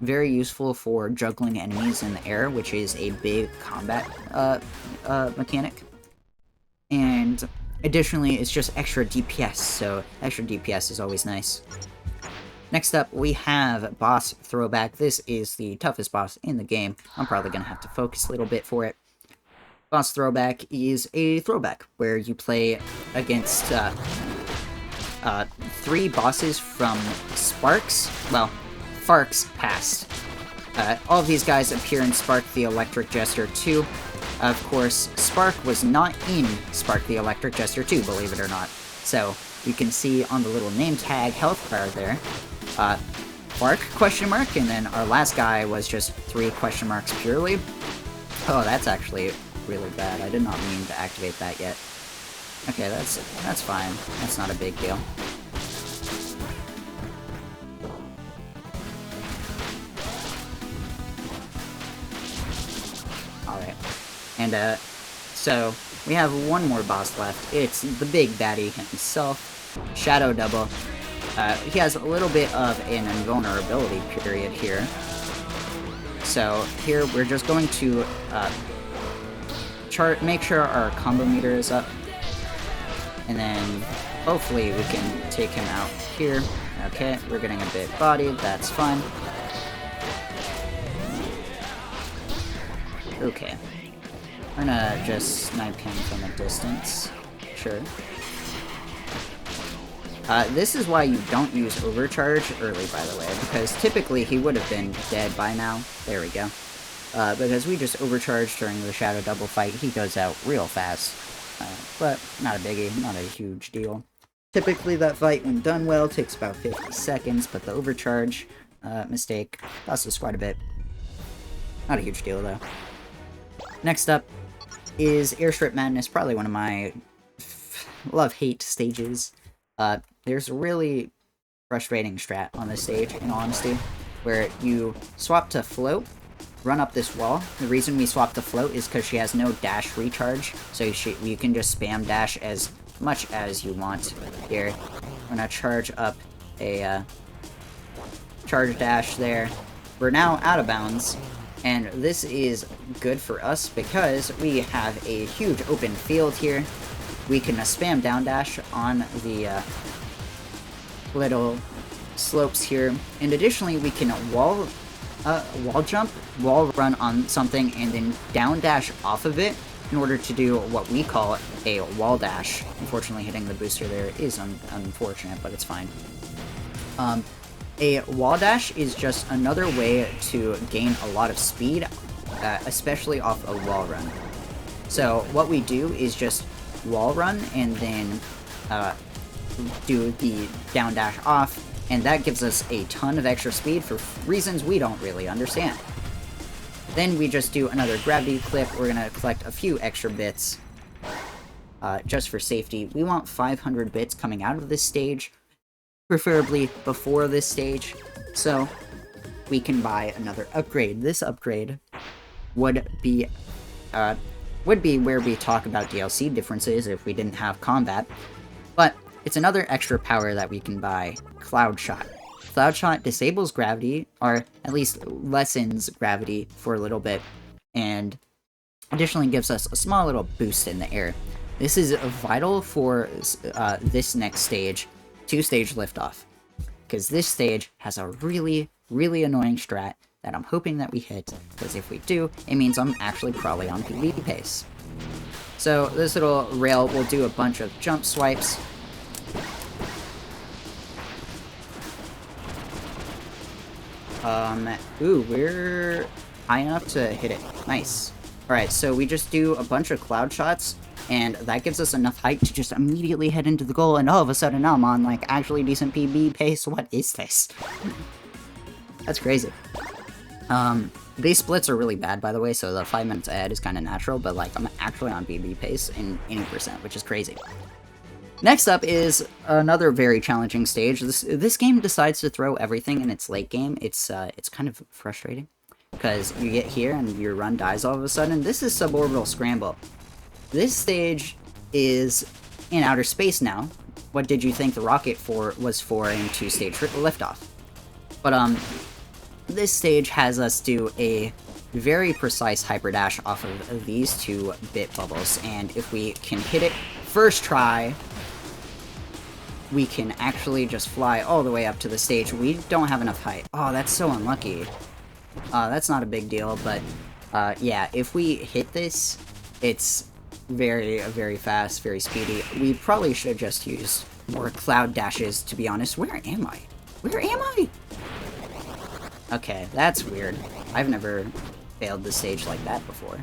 Very useful for juggling enemies in the air, which is a big combat mechanic. And additionally, it's just extra DPS, so extra DPS is always nice. Next up, we have Boss Throwback. This is the toughest boss in the game. I'm probably going to have to focus a little bit for it. Boss Throwback is a throwback where you play against 3 bosses from Fark's past. All of these guys appear in Spark the Electric Jester 2. Of course, Spark was not in Spark the Electric Jester 2, believe it or not. So, you can see on the little name tag health bar there, Fark, question mark, and then our last guy was just 3 question marks purely. Oh, that's actually really bad. I did not mean to activate that yet. Okay, that's fine. That's not a big deal. Alright. And, so, we have one more boss left. It's the big baddie himself, Shadow Double. He has a little bit of an invulnerability period here. So, here we're just going to, make sure our combo meter is up, and then hopefully we can take him out here. Okay, we're getting a bit bodied, that's fine. Okay, I'm gonna just snipe him from a distance, sure. This is why you don't use Overcharge early, by the way, because typically he would have been dead by now. There we go. Because we just overcharged during the Shadow Double fight, he goes out real fast. But not a biggie, not a huge deal. Typically that fight, when done well, takes about 50 seconds, but the overcharge mistake cost us quite a bit. Not a huge deal, though. Next up is Airstrip Madness, probably one of my love-hate stages. There's a really frustrating strat on this stage, in honesty, where you swap to float, run up this wall. The reason we swap to float is because she has no dash recharge, so you can just spam dash as much as you want. Here, I'm gonna charge up charge dash there. We're now out of bounds, and this is good for us because we have a huge open field here. We can spam down dash on the little slopes here, and additionally we can wall jump, wall run on something, and then down dash off of it in order to do what we call a wall dash. Unfortunately, hitting the booster there is unfortunate, but it's fine. A wall dash is just another way to gain a lot of speed, especially off a wall run. So what we do is just wall run and then do the down dash off, and that gives us a ton of extra speed for reasons we don't really understand. Then we just do another gravity clip. We're gonna collect a few extra bits just for safety. We want 500 bits coming out of this stage, preferably before this stage, so we can buy another upgrade. This upgrade would be where we talk about DLC differences if we didn't have combat, but it's another extra power that we can buy, Cloud Shot. Cloud Shot disables gravity, or at least lessens gravity for a little bit, and additionally gives us a small little boost in the air. This is vital for this next stage, 2-stage liftoff, because this stage has a really, really annoying strat that I'm hoping that we hit, because if we do, it means I'm actually probably on PvP pace. So this little rail will do a bunch of jump swipes. Ooh, we're high enough to hit it. Nice. Alright, so we just do a bunch of cloud shots, and that gives us enough height to just immediately head into the goal, and all of a sudden I'm on, like, actually decent PB pace. What is this? That's crazy. These splits are really bad, by the way, so the 5 minutes ahead is kind of natural, but, like, I'm actually on PB pace in any percent, which is crazy. Next up is another very challenging stage. This game decides to throw everything in its late game. It's kind of frustrating, because you get here and your run dies all of a sudden. This is Suborbital Scramble. This stage is in outer space now. What did you think the rocket was for in 2-stage liftoff? But this stage has us do a very precise hyperdash off of these 2 bit bubbles, and if we can hit it first try, we can actually just fly all the way up to the stage. We don't have enough height. Oh, that's so unlucky. That's not a big deal, but yeah, if we hit this, it's very, very fast, very speedy. We probably should just use more cloud dashes, to be honest. Where am I? Where am I? Okay, that's weird. I've never failed the stage like that before.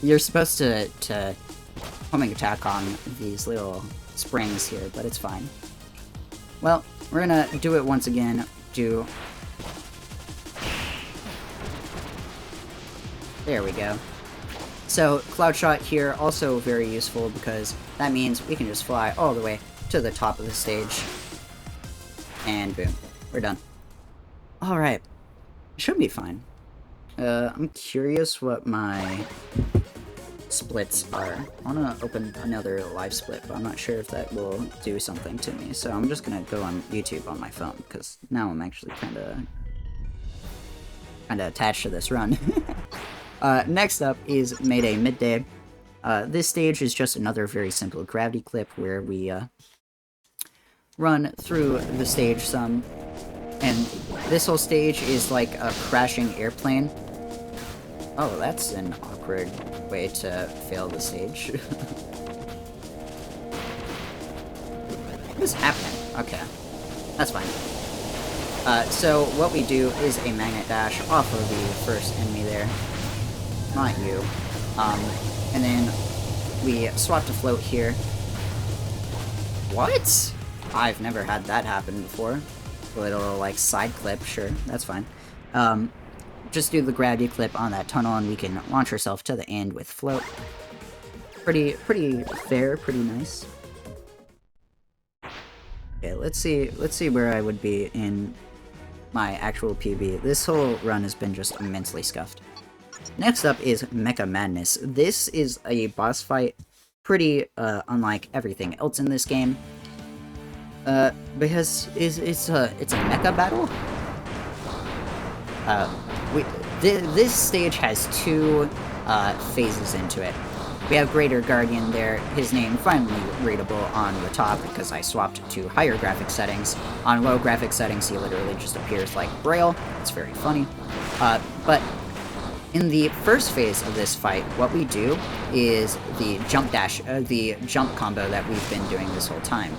You're supposed to homing attack on these little springs here, but it's fine. Well, we're gonna do it once again. There we go. So, Cloud Shot here, also very useful, because that means we can just fly all the way to the top of the stage. And boom. We're done. Alright. Should be fine. I'm curious what my splits are. I want to open another live split, but I'm not sure if that will do something to me. So I'm just going to go on YouTube on my phone, because now I'm actually kind of attached to this run. Next up is Mayday Midday. This stage is just another very simple gravity clip where we run through the stage some, and this whole stage is like a crashing airplane. Oh, that's an awkward way to fail the stage. What's happening? Okay, that's fine. So what we do is a magnet dash off of the first enemy there. Not you. And then we swap to float here. What? I've never had that happen before. A little, like, side clip, sure, that's fine. Just do the gravity clip on that tunnel, and we can launch ourselves to the end with float. Pretty fair, pretty nice. Okay, let's see where I would be in my actual PB. This whole run has been just immensely scuffed. Next up is Mecha Madness. This is a boss fight pretty unlike everything else in this game. Because it's a mecha battle. This stage has two phases into it. We have Greater Guardian there, his name finally readable on the top because I swapped to higher graphic settings. On low graphic settings, he literally just appears like Braille. It's very funny. But in the first phase of this fight, what we do is the jump combo that we've been doing this whole time.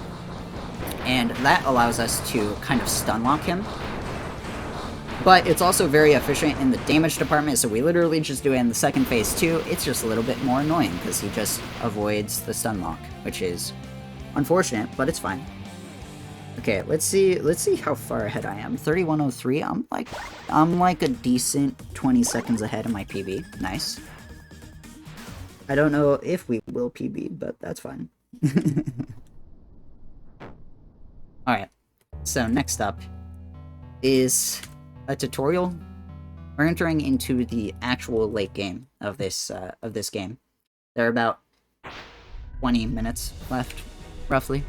And that allows us to kind of stun lock him. But it's also very efficient in the damage department, so we literally just do it in the second phase too. It's just a little bit more annoying because he just avoids the stun lock, which is unfortunate, but it's fine. Okay, let's see how far ahead I am. 3103. I'm like a decent 20 seconds ahead of my PB. Nice. I don't know if we will PB, but that's fine. Alright, so next up is a tutorial. We're entering into the actual late game of this game. There are about 20 minutes left, roughly.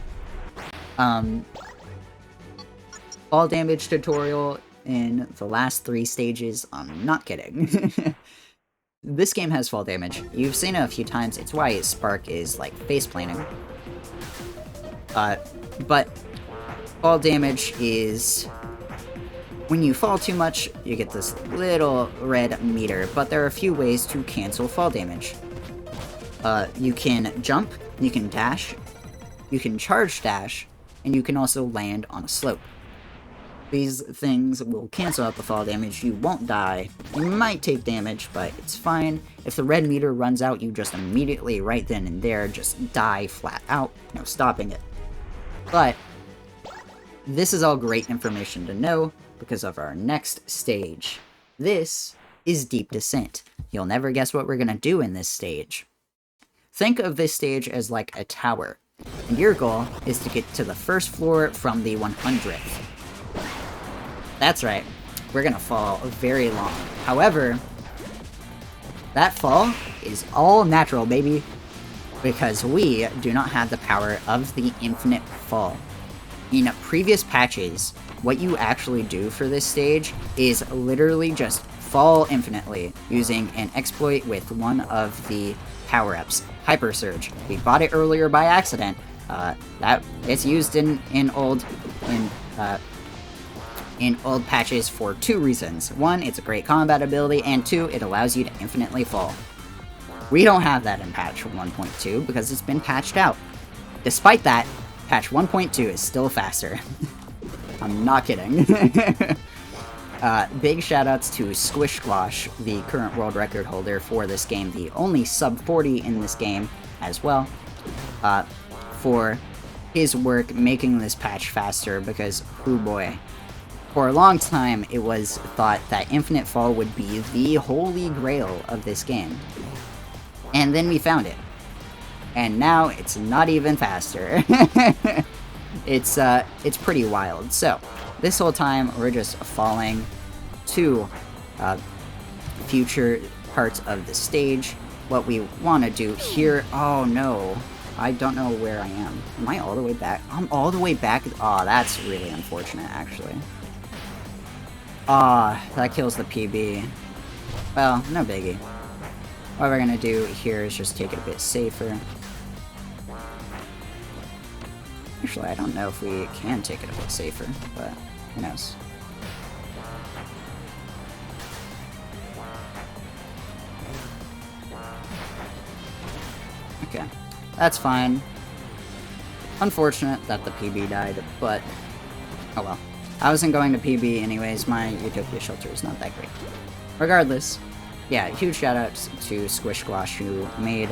Fall damage tutorial in the last 3 stages. I'm not kidding. This game has fall damage. You've seen it a few times. It's why Spark is like face planting. But fall damage is when you fall too much, you get this little red meter, but there are a few ways to cancel fall damage. You can jump, you can dash, you can charge dash, and you can also land on a slope. These things will cancel out the fall damage. You won't die. You might take damage, but it's fine. If the red meter runs out, you just immediately, right then and there, just die flat out. No stopping it. But this is all great information to know because of our next stage. This is Deep Descent. You'll never guess what we're gonna do in this stage. Think of this stage as like a tower, and your goal is to get to the first floor from the 100th. That's right, we're gonna fall very long. However, that fall is all natural, baby, because we do not have the power of the infinite fall. In previous patches, what you actually do for this stage is literally just fall infinitely using an exploit with one of the power-ups, Hyper Surge. We bought it earlier by accident. That it's used in old patches for 2 reasons. 1, it's a great combat ability, and 2, it allows you to infinitely fall. We don't have that in patch 1.2 because it's been patched out. Despite that, patch 1.2 is still faster. I'm not kidding. Big shoutouts to Squish Squash, the current world record holder for this game, the only sub 40 in this game as well, for his work making this patch faster because, oh boy. For a long time, it was thought that Infinite Fall would be the holy grail of this game. And then we found it. And now it's not even faster. It's pretty wild. So, this whole time, we're just falling to future parts of the stage. What we want to do here... Oh, no. I don't know where I am. Am I all the way back? I'm all the way back. Oh, that's really unfortunate, actually. Ah, that kills the PB. Well, no biggie. What we're gonna do here is just take it a bit safer. Actually, I don't know if we can take it a bit safer, but who knows. Okay, that's fine. Unfortunate that the PB died, but oh well. I wasn't going to PB anyways, my Utopia shelter is not that great. Regardless, yeah, huge shoutouts to Squish Squash who made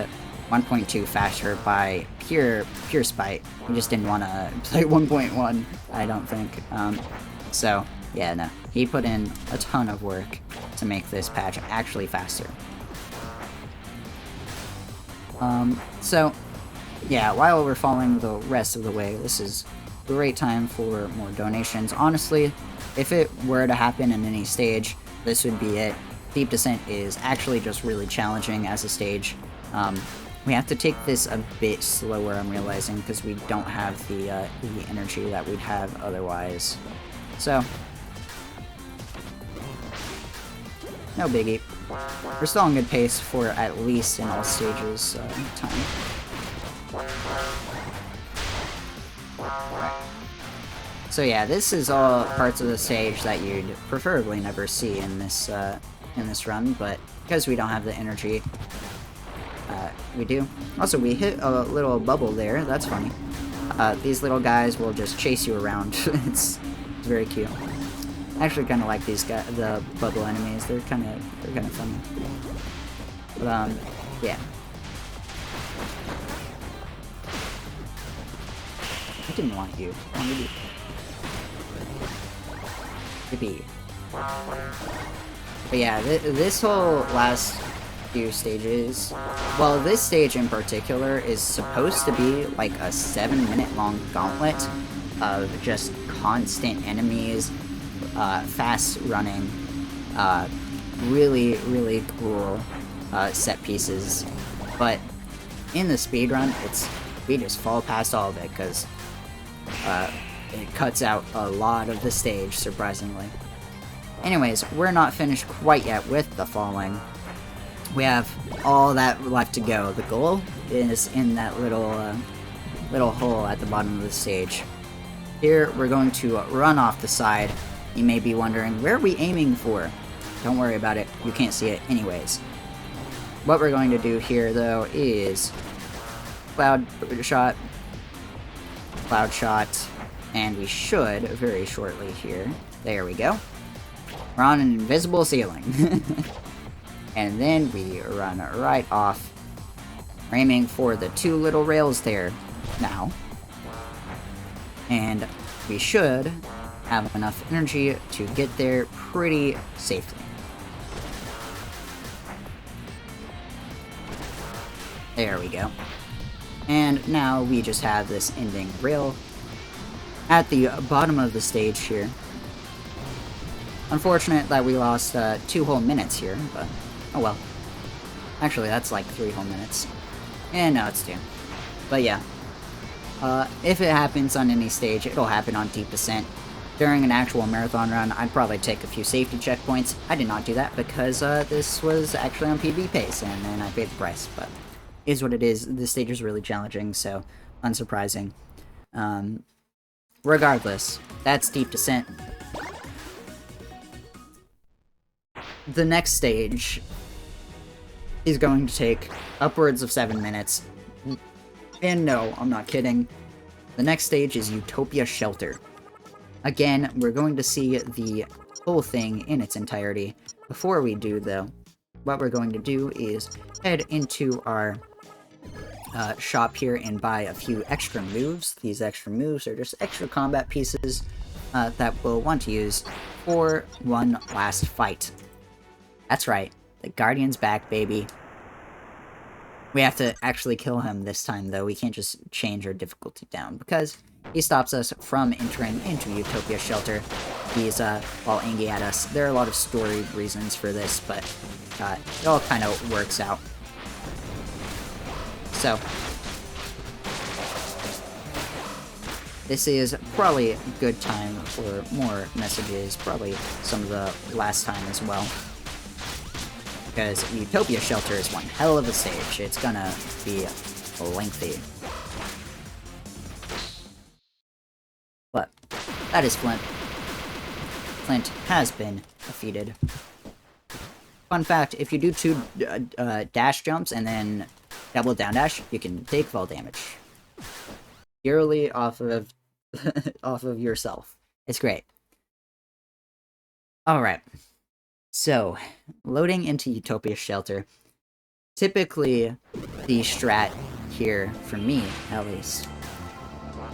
1.2 faster by pure spite. He just didn't want to play 1.1, I don't think. So, yeah, no. He put in a ton of work to make this patch actually faster. So, yeah, while we're following the rest of the way, this is a great time for more donations. Honestly, if it were to happen in any stage, this would be it. Deep Descent is actually just really challenging as a stage. We have to take this a bit slower, I'm realizing, because we don't have the energy that we'd have otherwise. So, no biggie. We're still on good pace for at least in all stages time. Right. So yeah, this is all parts of the stage that you'd preferably never see in this run, but because we don't have the energy, we do. Also, we hit a little bubble there. That's funny. These little guys will just chase you around. It's very cute. I actually kind of like these guys, the bubble enemies. They're kind of funny. But yeah. I didn't want you. I wanted you. Yippee. But yeah, this whole last few stages, well, this stage in particular is supposed to be like a 7-minute long gauntlet of just constant enemies, fast running, really, really cool set pieces. But in the speedrun, we just fall past all of it because it cuts out a lot of the stage, surprisingly. Anyways, we're not finished quite yet with the falling. We have all that left to go. The goal is in that little hole at the bottom of the stage. Here, we're going to run off the side. You may be wondering, where are we aiming for? Don't worry about it. You can't see it anyways. What we're going to do here, though, is cloud shot, and we should very shortly here. There we go. We're on an invisible ceiling. And then we run right off. We're aiming for the 2 little rails there now. And we should have enough energy to get there pretty safely. There we go. And now we just have this ending rail at the bottom of the stage here. Unfortunate that we lost 2 whole minutes here, but oh well. Actually, that's like 3 whole minutes. And no, it's 2. But yeah. If it happens on any stage, it'll happen on Deep Descent. During an actual marathon run, I'd probably take a few safety checkpoints. I did not do that because this was actually on PB pace, and then I paid the price. But it is what it is. This stage is really challenging, so unsurprising. Regardless, that's Deep Descent. The next stage is going to take upwards of 7 minutes. And no, I'm not kidding. The next stage is Utopia Shelter. Again, we're going to see the whole thing in its entirety. Before we do, though, what we're going to do is head into our shop here and buy a few extra moves. These extra moves are just extra combat pieces that we'll want to use for one last fight. That's right, the Guardian's back, baby. We have to actually kill him this time, though. We can't just change our difficulty down, because he stops us from entering into Utopia Shelter. He's, all angry at us. There are a lot of story reasons for this, but it all kind of works out. So, this is probably a good time for more messages, probably some of the last time as well. Because Utopia Shelter is one hell of a stage. It's gonna be lengthy. But that is Flint. Flint has been defeated. Fun fact, if you do 2 dash jumps and then double down dash, you can take fall damage. Purely off of off of yourself. It's great. Alright. So, loading into Utopia Shelter. Typically, the strat here, for me at least,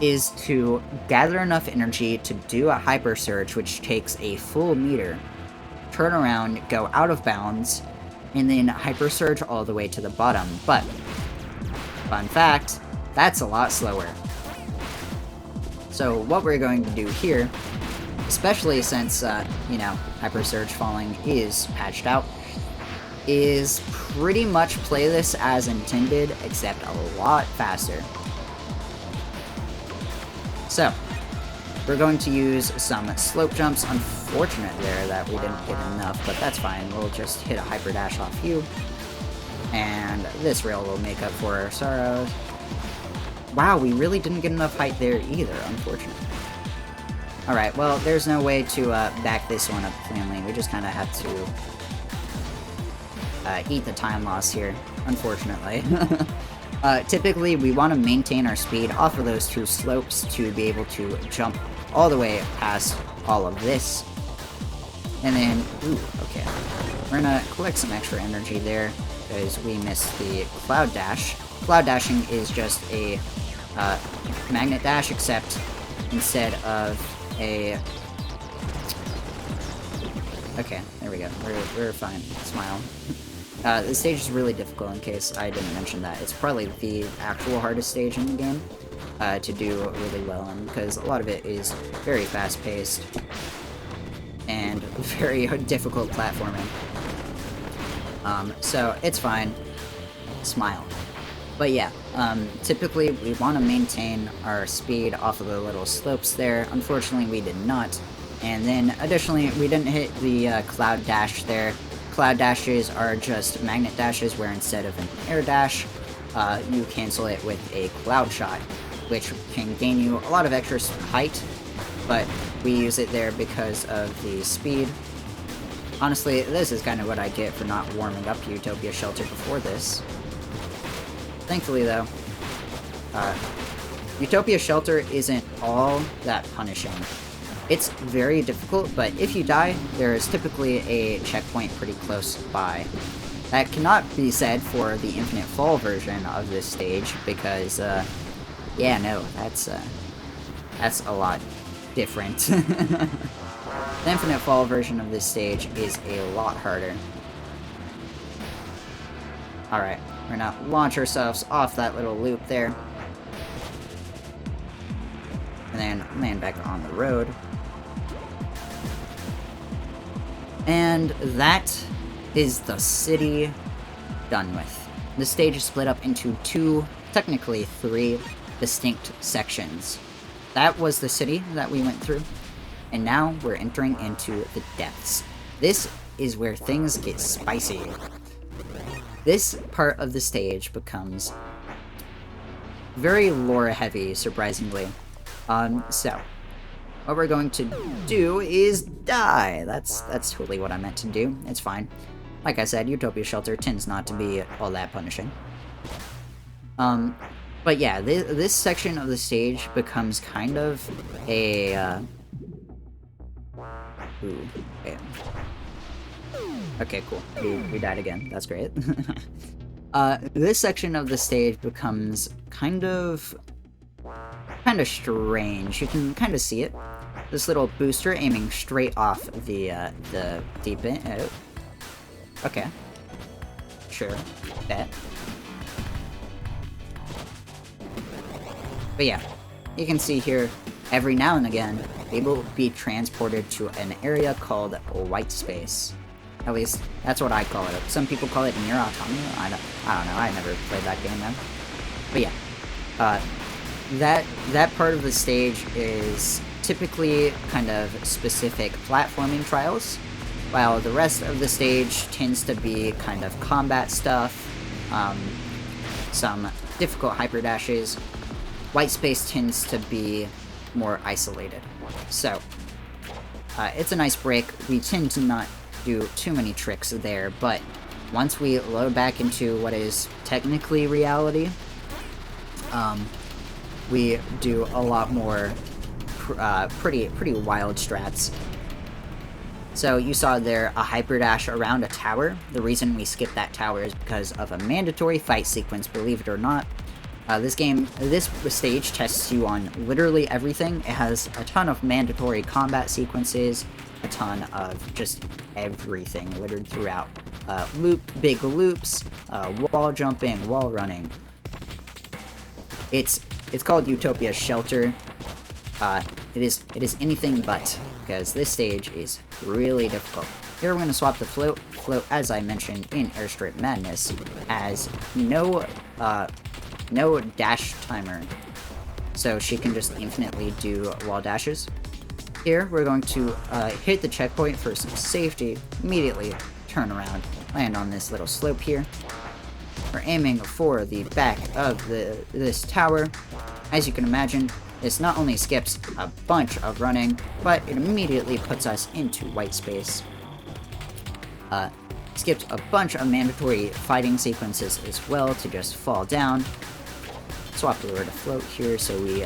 is to gather enough energy to do a Hyper Surge, which takes a full meter, turn around, go out of bounds, and then Hyper Surge all the way to the bottom. But, fun fact, that's a lot slower. So what we're going to do here, especially since, Hyper Surge falling is patched out, is pretty much play this as intended, except a lot faster. So, we're going to use some slope jumps. Unfortunate there that we didn't get enough, but that's fine. We'll just hit a hyper dash off you. And this rail will make up for our sorrows. Wow, we really didn't get enough height there either, unfortunately. Alright, well, there's no way to back this one up cleanly. We just kind of have to eat the time loss here, unfortunately. Typically, we want to maintain our speed off of those two slopes to be able to jump all the way past all of this. And then, ooh, okay. We're gonna collect some extra energy there, because we missed the Cloud Dash. Cloud Dashing is just a Magnet Dash, except instead of a... Okay, there we go. We're fine. Smile. The stage is really difficult, in case I didn't mention that. It's probably the actual hardest stage in the game to do really well in, because a lot of it is very fast-paced and very difficult platforming. So it's fine. Smile. But yeah, typically we want to maintain our speed off of the little slopes there. Unfortunately, we did not. And then, additionally, we didn't hit the Cloud Dash there. Cloud Dashes are just Magnet Dashes, where instead of an Air Dash, you cancel it with a Cloud Shot, which can gain you a lot of extra height, but we use it there because of the speed. Honestly, this is kind of what I get for not warming up Utopia Shelter before this. Thankfully, though, Utopia Shelter isn't all that punishing. It's very difficult, but if you die, there is typically a checkpoint pretty close by. That cannot be said for the Infinite Fall version of this stage, because, yeah, no, that's a lot different. The Infinite Fall version of this stage is a lot harder. Alright, we're gonna launch ourselves off that little loop there. And then land back on the road. And that is the city done with. The stage is split up into two, technically three, distinct sections. That was the city that we went through, and now we're entering into the depths. This is where things get spicy. This part of the stage becomes very lore-heavy, surprisingly. So, what we're going to do is die. That's totally what I meant to do. It's fine. Like I said, Utopia Shelter tends not to be all that punishing. But yeah, this section of the stage becomes kind of a... Ooh, okay. Okay, cool. We died again. That's great. This section of the stage becomes kind of strange. You can kind of see it. This little booster aiming straight off the deep end. Oh. Okay. Sure. Bet. But yeah, you can see here, every now and again, they will be transported to an area called white space. At least, that's what I call it. Some people call it Nier Automata. I don't know. I never played that game though. But yeah, that part of the stage is typically kind of specific platforming trials, while the rest of the stage tends to be kind of combat stuff, some difficult hyper dashes. White space tends to be more isolated. So, it's a nice break. We tend to not do too many tricks there, but once we load back into what is technically reality, we do a lot more pretty wild strats. So you saw there a hyper dash around a tower. The reason we skipped that tower is because of a mandatory fight sequence, believe it or not. This stage tests you on literally everything. It has a ton of mandatory combat sequences, a ton of just everything littered throughout. Big loops, wall jumping, wall running. It's called Utopia Shelter. It is anything but, because this stage is really difficult. Here we're going to swap the float. Float, as I mentioned in Airstrip Madness, has no dash timer, so she can just infinitely do wall dashes. Here we're going to hit the checkpoint for some safety, immediately turn around, land on this little slope here. We're aiming for the back of this tower. As you can imagine, this not only skips a bunch of running, but it immediately puts us into white space. Skipped a bunch of mandatory fighting sequences as well to just fall down. Swap over to float here, so we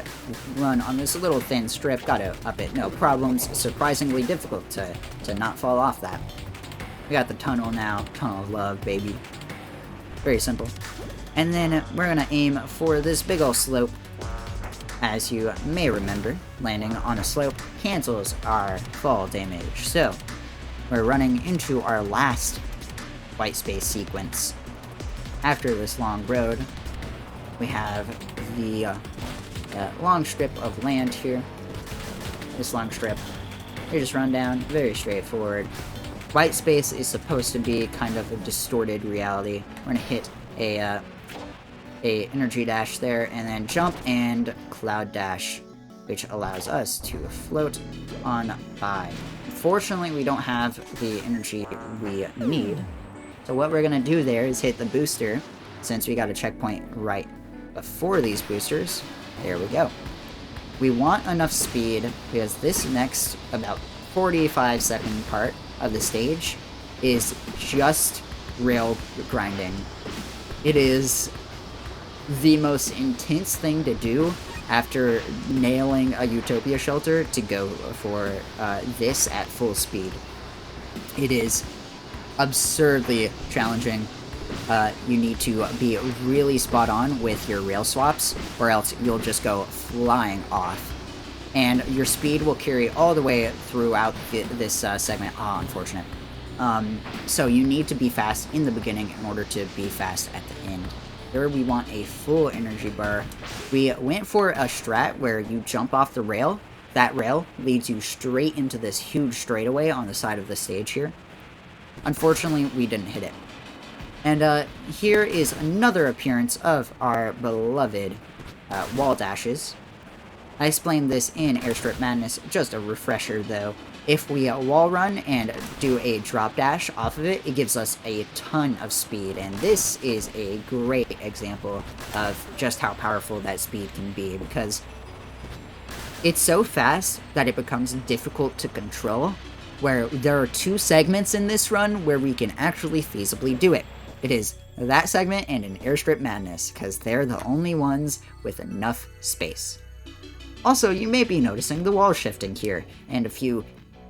run on this little thin strip. Got to up it, no problems. Surprisingly difficult to not fall off that. We got the tunnel now. Tunnel of love, baby. Very simple. And then we're gonna aim for this big ol' slope. As you may remember, landing on a slope cancels our fall damage. So we're running into our last white space sequence. After this long road, we have the long strip of land here. This long strip. You just run down, very straightforward. White space is supposed to be kind of a distorted reality. We're gonna hit a energy dash there, and then jump and cloud dash, which allows us to float on by. Fortunately, we don't have the energy we need, so what we're gonna do there is hit the booster, since we got a checkpoint right before these boosters. There we go. We want enough speed, because this next about 45-second part of the stage is just rail grinding. It is the most intense thing to do after nailing a Utopia shelter to go for this at full speed. It is absurdly challenging. You need to be really spot on with your rail swaps, or else you'll just go flying off. And your speed will carry all the way throughout this segment. Ah, unfortunate. So you need to be fast in the beginning in order to be fast at the end. Here we want a full energy bar. We went for a strat where you jump off the rail. That rail leads you straight into this huge straightaway on the side of the stage here. Unfortunately, we didn't hit it. And here is another appearance of our beloved wall dashes. I explained this in Airstrip Madness, just a refresher though. If we wall run and do a drop dash off of it, it gives us a ton of speed, and this is a great example of just how powerful that speed can be, because it's so fast that it becomes difficult to control, where there are two segments in this run where we can actually feasibly do it. It is that segment and an Airstrip Madness, because they're the only ones with enough space. Also, you may be noticing the wall shifting here, and a few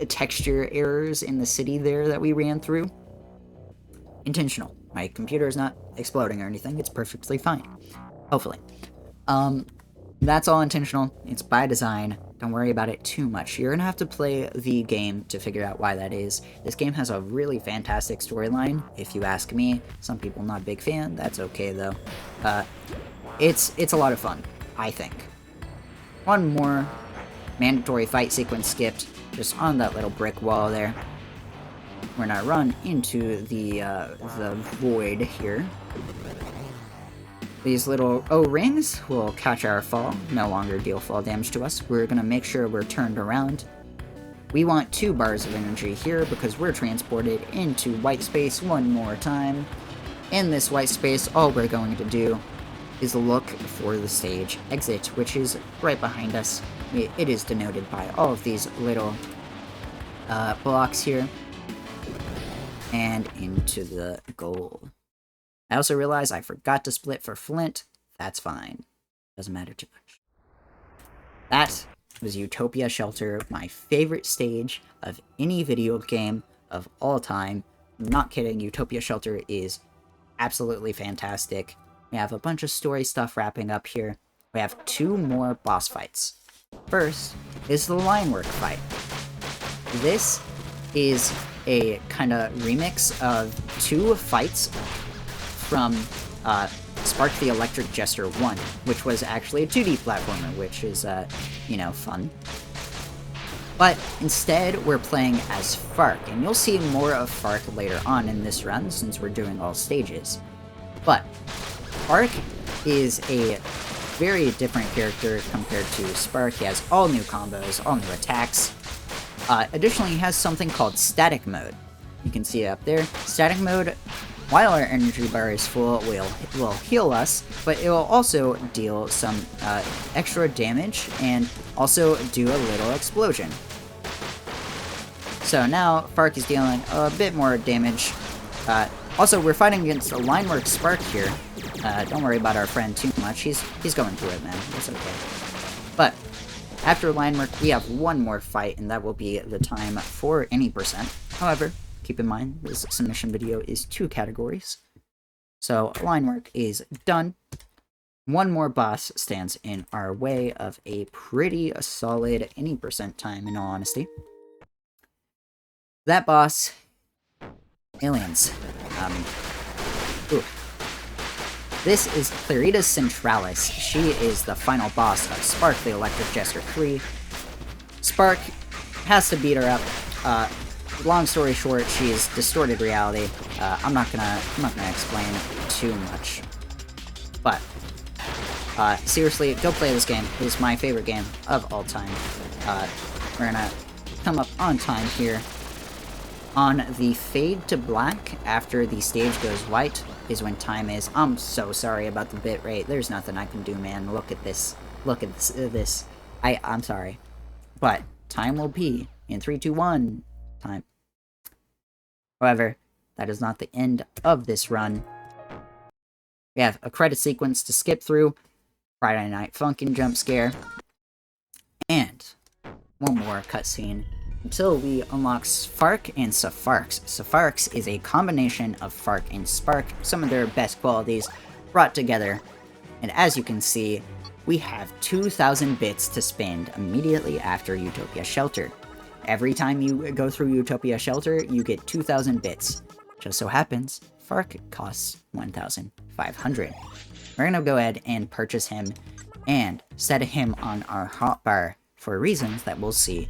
texture errors in the city there that we ran through. Intentional. My computer is not exploding or anything, it's perfectly fine. Hopefully. That's all intentional, it's by design, don't worry about it too much. You're gonna have to play the game to figure out why that is. This game has a really fantastic storyline, if you ask me. Some people not a big fan, that's okay though. It's a lot of fun, I think. One more mandatory fight sequence skipped, just on that little brick wall there. We're gonna run into the void here. These little O-rings will catch our fall, no longer deal fall damage to us. We're gonna make sure we're turned around. We want 2 bars of energy here because we're transported into white space one more time. In this white space, all we're going to do is look for the stage exit, which is right behind us. It is denoted by all of these little blocks here. And into the goal. I also realized I forgot to split for Flint. That's fine. Doesn't matter too much. That was Utopia Shelter, my favorite stage of any video game of all time. I'm not kidding, Utopia Shelter is absolutely fantastic. We have a bunch of story stuff wrapping up here. We have 2 more boss fights. First is the line work fight. This is a kind of remix of 2 fights from Spark the Electric Jester 1, which was actually a 2D platformer, which is, you know, fun. But instead, we're playing as Fark, and you'll see more of Fark later on in this run since we're doing all stages. But Fark is a very different character compared to Spark. He has all new combos, all new attacks. Additionally, he has something called Static Mode. You can see it up there. Static Mode, while our energy bar is full, will heal us, but it will also deal some extra damage and also do a little explosion. So now, Fark is dealing a bit more damage. Also, we're fighting against a line work Spark here. Don't worry about our friend too much. He's going through it, man. It's okay. But after line work, we have one more fight, and that will be the time for any percent. However, keep in mind, this submission video is 2 categories. So, line work is done. One more boss stands in our way of a pretty solid any percent time, in all honesty. That boss, aliens. This is Claritas Centralis. She is the final boss of Spark the Electric Jester 3. Spark has to beat her up. Long story short, she's distorted reality. I'm not gonna explain too much. But seriously, go play this game. It is my favorite game of all time. We're gonna come up on time here. On the fade to black, after the stage goes white, is when time is. I'm so sorry about the bitrate. There's nothing I can do, man. Look at this. Look at this. I'm sorry. But time will be in 3, 2, 1. Time. However, that is not the end of this run. We have a credit sequence to skip through, Friday Night Funkin' jump scare, and one more cutscene until we unlock Fark and Safarx. Safarx is a combination of Fark and Spark, some of their best qualities brought together. And as you can see, we have 2,000 bits to spend immediately after Utopia Shelter. Every time you go through Utopia Shelter, you get 2,000 bits. Just so happens, Fark costs 1,500. We're gonna go ahead and purchase him and set him on our hotbar for reasons that we'll see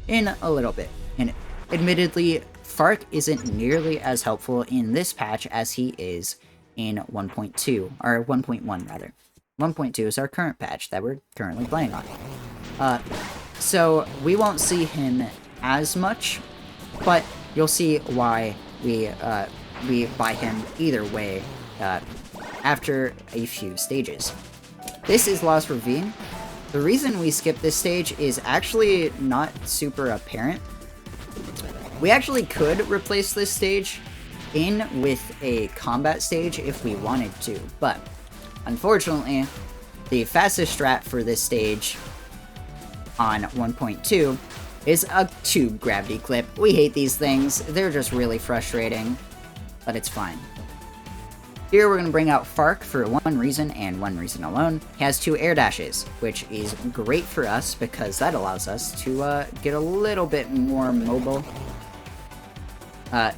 in a little bit. And admittedly, Fark isn't nearly as helpful in this patch as he is in 1.2, or 1.1 rather. 1.2 is our current patch that we're currently playing on. So we won't see him as much, but you'll see why we buy him either way after a few stages. This is Lost Ravine. The reason we skip this stage is actually not super apparent. We actually could replace this stage with a combat stage if we wanted to, but unfortunately, the fastest strat for this stage on 1.2 is a tube gravity clip. We hate these things. They're just really frustrating, but it's fine. Here we're going to bring out Fark for one reason and one reason alone. He has 2 air dashes, which is great for us because that allows us to get a little bit more mobile.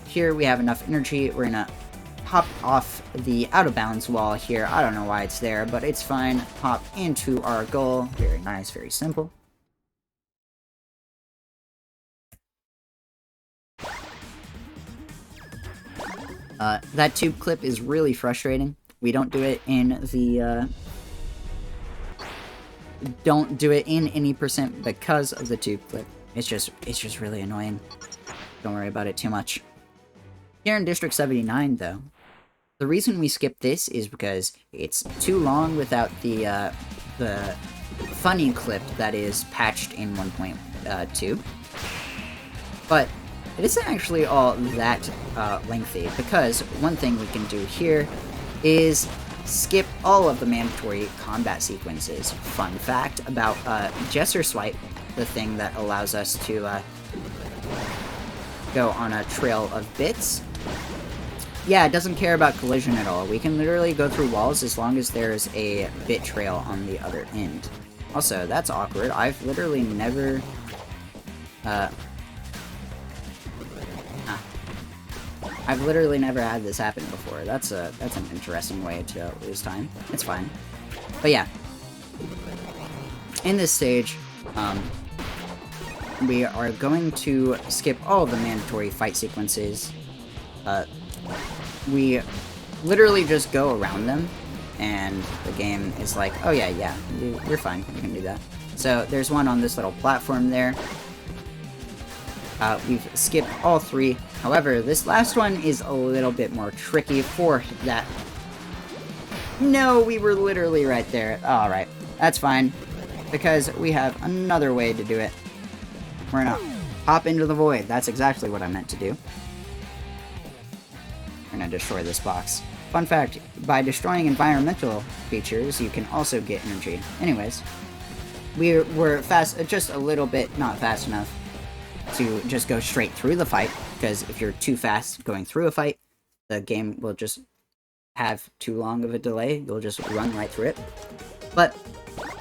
Here we have enough energy. We're going to hop off the out of bounds wall here. I don't know why it's there, but it's fine. Hop into our goal. Very nice, very simple. That tube clip is really frustrating. We don't do it in the, don't do it in any percent because of the tube clip. It's just really annoying. Don't worry about it too much. Here in District 79, though, the reason we skip this is because it's too long without the funny clip that is patched in 1.2. But it isn't actually all that lengthy, because one thing we can do here is skip all of the mandatory combat sequences. Fun fact about Jester Swipe, the thing that allows us to go on a trail of bits. Yeah, it doesn't care about collision at all. We can literally go through walls as long as there's a bit trail on the other end. Also, that's awkward. I've literally never... I've literally never had this happen before. That's an interesting way to lose time. It's fine. But yeah. In this stage, we are going to skip all of the mandatory fight sequences. We literally just go around them, and the game is like, oh yeah, you're fine, you can do that. So there's one on this little platform there. We've skipped all 3. However, this last one is a little bit more tricky for that. No, we were literally right there. Alright, that's fine, because we have another way to do it. We're gonna hop into the void. That's exactly what I meant to do. We're gonna destroy this box. Fun fact, by destroying environmental features, you can also get energy. Anyways, we were just a little bit not fast enough to just go straight through the fight, because if you're too fast going through a fight, the game will just have too long of a delay. You'll just run right through it. But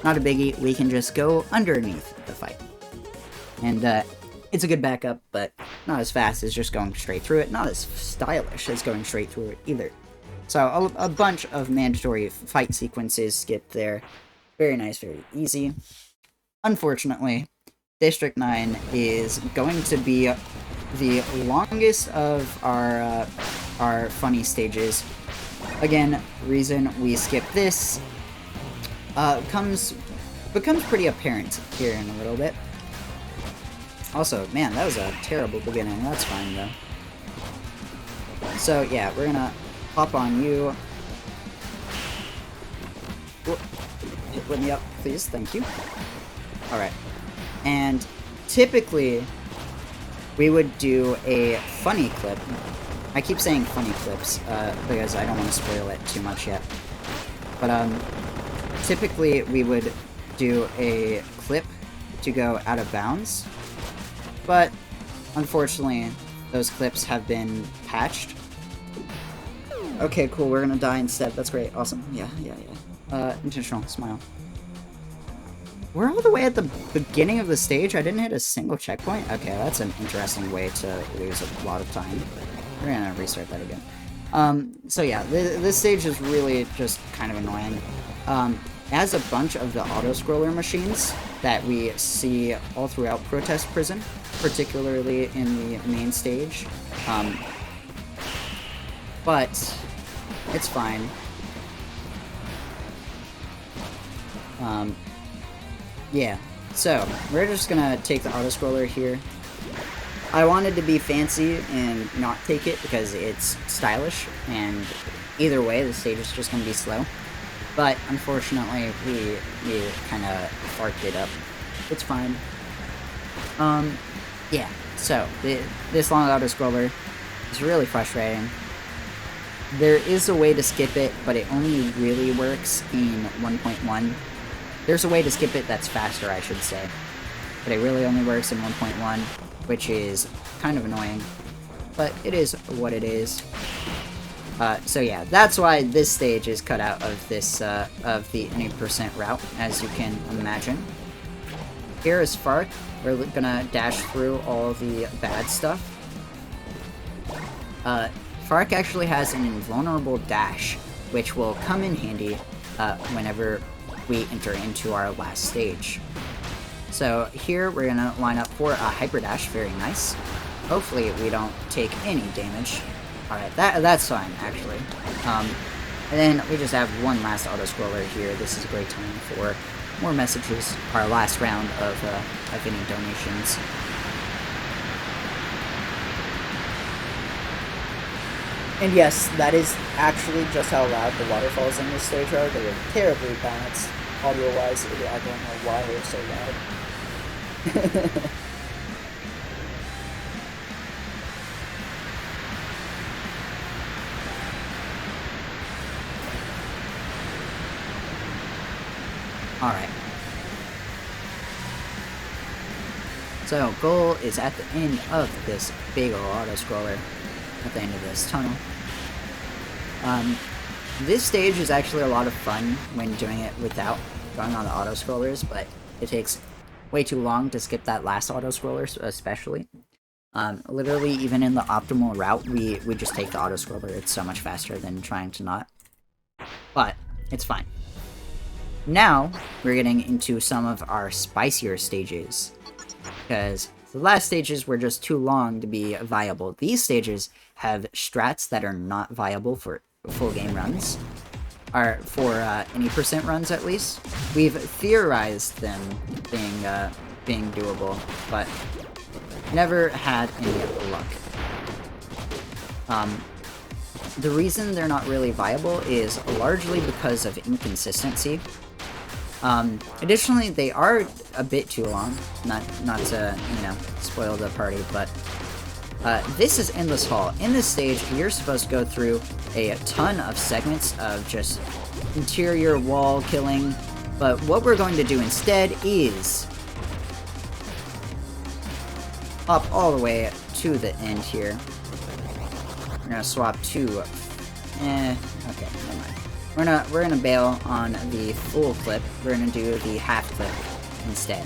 not a biggie, we can just go underneath the fight. And it's a good backup, but not as fast as just going straight through it, not as stylish as going straight through it either. So a bunch of mandatory fight sequences skipped there. Very nice, very easy. Unfortunately, District 9 is going to be the longest of our funny stages. Again, reason we skip this becomes pretty apparent here in a little bit. Also, man, that was a terrible beginning. That's fine, though. So, yeah, we're gonna hop on you. Let me up, please. Thank you. Alright. And typically, we would do a funny clip. I keep saying funny clips, because I don't want to spoil it too much yet. But, typically, we would do a clip to go out of bounds. But, unfortunately, those clips have been patched. Okay, cool, we're gonna die instead. That's great. Awesome. Yeah. Intentional. Smile. We're all the way at the beginning of the stage? I didn't hit a single checkpoint? Okay, that's an interesting way to lose a lot of time. We're gonna restart that again. So yeah, this stage is really just kind of annoying. As a bunch of the auto-scroller machines that we see all throughout Protest Prison, particularly in the main stage. But it's fine. Yeah, so we're just gonna take the auto-scroller here. I wanted to be fancy and not take it because it's stylish, and either way, the stage is just gonna be slow. But unfortunately, we kind of farted it up. It's fine. Yeah. So this long auto-scroller is really frustrating. There is a way to skip it, but it only really works in 1.1. There's a way to skip it that's faster, I should say, but it really only works in 1.1, which is kind of annoying. But it is what it is. So yeah, that's why this stage is cut out of this, of the any percent route, as you can imagine. Here is Fark. We're gonna dash through all the bad stuff. Fark actually has an invulnerable dash, which will come in handy, whenever we enter into our last stage. So here we're gonna line up for a hyper dash, very nice. Hopefully we don't take any damage. Alright, that's fine, actually. And then we just have one last auto-scroller here. This is a great time for more messages, our last round of any donations. And yes, that is actually just how loud the waterfalls in this stage are. They are terribly balanced, audio-wise. I don't know why they're so loud. Alright. So, goal is at the end of this big ol' auto-scroller, at the end of this tunnel. This stage is actually a lot of fun when doing it without going on the auto-scrollers, but it takes way too long to skip that last auto-scroller, especially. Literally, even in the optimal route, we just take the auto-scroller. It's so much faster than trying to not. But, it's fine. Now, we're getting into some of our spicier stages. Because The last stages were just too long to be viable. These stages have strats that are not viable for full game runs, or for any percent runs at least. We've theorized them being doable, but never had any luck. The reason they're not really viable is largely because of inconsistency. Additionally, they are a bit too long, not to, you know, spoil the party, but this is Endless Hall. In this stage, you're supposed to go through a ton of segments of just interior wall killing, but what we're going to do instead is hop all the way to the end here. We're gonna swap to... okay, never mind. We're gonna bail on the full clip. We're gonna do the half clip instead.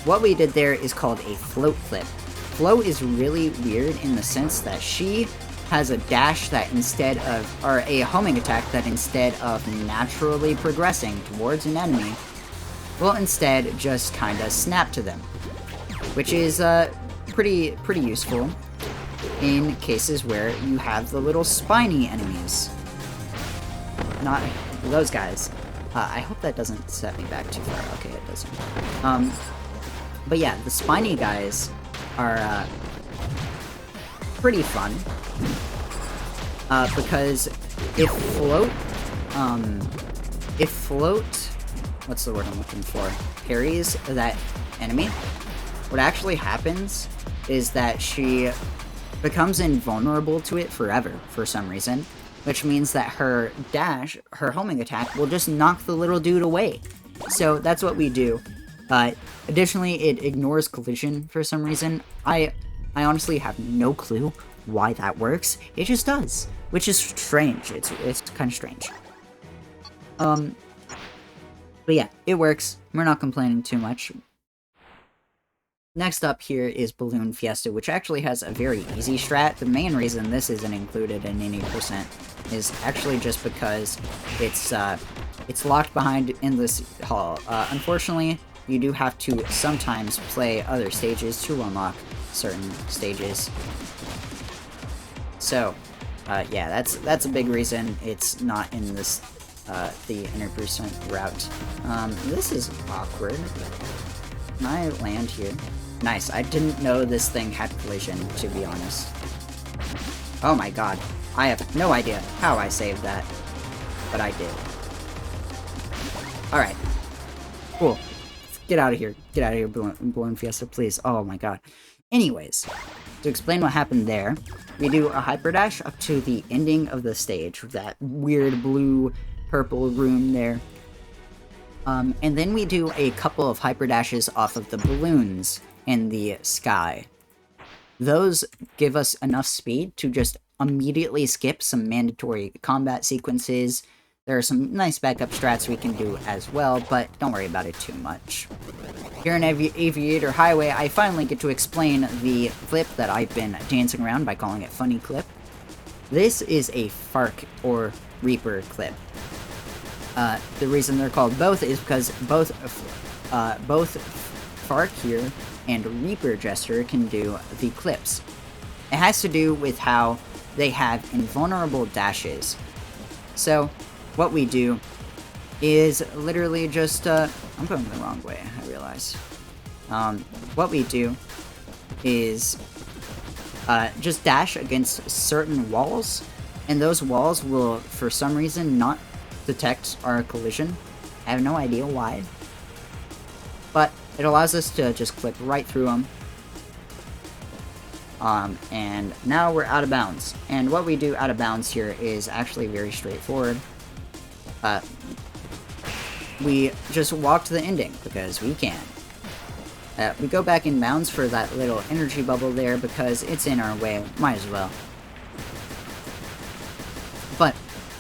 What we did there is called a float clip. Float is really weird in the sense that she has a dash that instead of... or a homing attack that instead of naturally progressing towards an enemy, will instead just kinda snap to them. Which is pretty useful in cases where you have the little spiny enemies. Not those guys. I hope that doesn't set me back too far. Okay, it doesn't. But yeah, the spiny guys are pretty fun. Because if float, what's the word I'm looking for? Parries that enemy, what actually happens is that she becomes invulnerable to it forever for some reason, which means that her dash, her homing attack, will just knock the little dude away. So that's what we do. Additionally, it ignores collision for some reason. I honestly have no clue why that works. It just does, which is strange. It's kind of strange. But yeah, it works. We're not complaining too much. Next up here is Balloon Fiesta, which actually has a very easy strat. The main reason this isn't included in any percent is actually just because it's locked behind Endless Hall. Unfortunately, you do have to sometimes play other stages to unlock certain stages. So, yeah, that's a big reason it's not in this the 100% route. This is awkward. Can I land here? Nice, I didn't know this thing had collision, to be honest. Oh my god, I have no idea how I saved that, but I did. Alright, cool. Get out of here. Get out of here, Balloon Fiesta, please. Oh my god. Anyways, to explain what happened there, we do a hyperdash up to the ending of the stage, that weird blue-purple room there. And then we do a couple of hyperdashes off of the balloons in the sky. Those give us enough speed to just immediately skip some mandatory combat sequences. There are some nice backup strats we can do as well, but don't worry about it too much. Here in Aviator Highway, I finally get to explain the clip that I've been dancing around by calling it Funny Clip. This is a Fark or Reaper clip. The reason they're called both is because both Fark here and Reaper Jester can do the clips. It has to do with how they have invulnerable dashes. So, what we do is literally just, I'm going the wrong way, I realize. What we do is just dash against certain walls, and those walls will, for some reason, not detect our collision. I have no idea why. But it allows us to just clip right through them. And now we're out of bounds. And what we do out of bounds here is actually very straightforward. We just walk to the ending, because we can. We go back in bounds for that little energy bubble there, because it's in our way. Might as well. But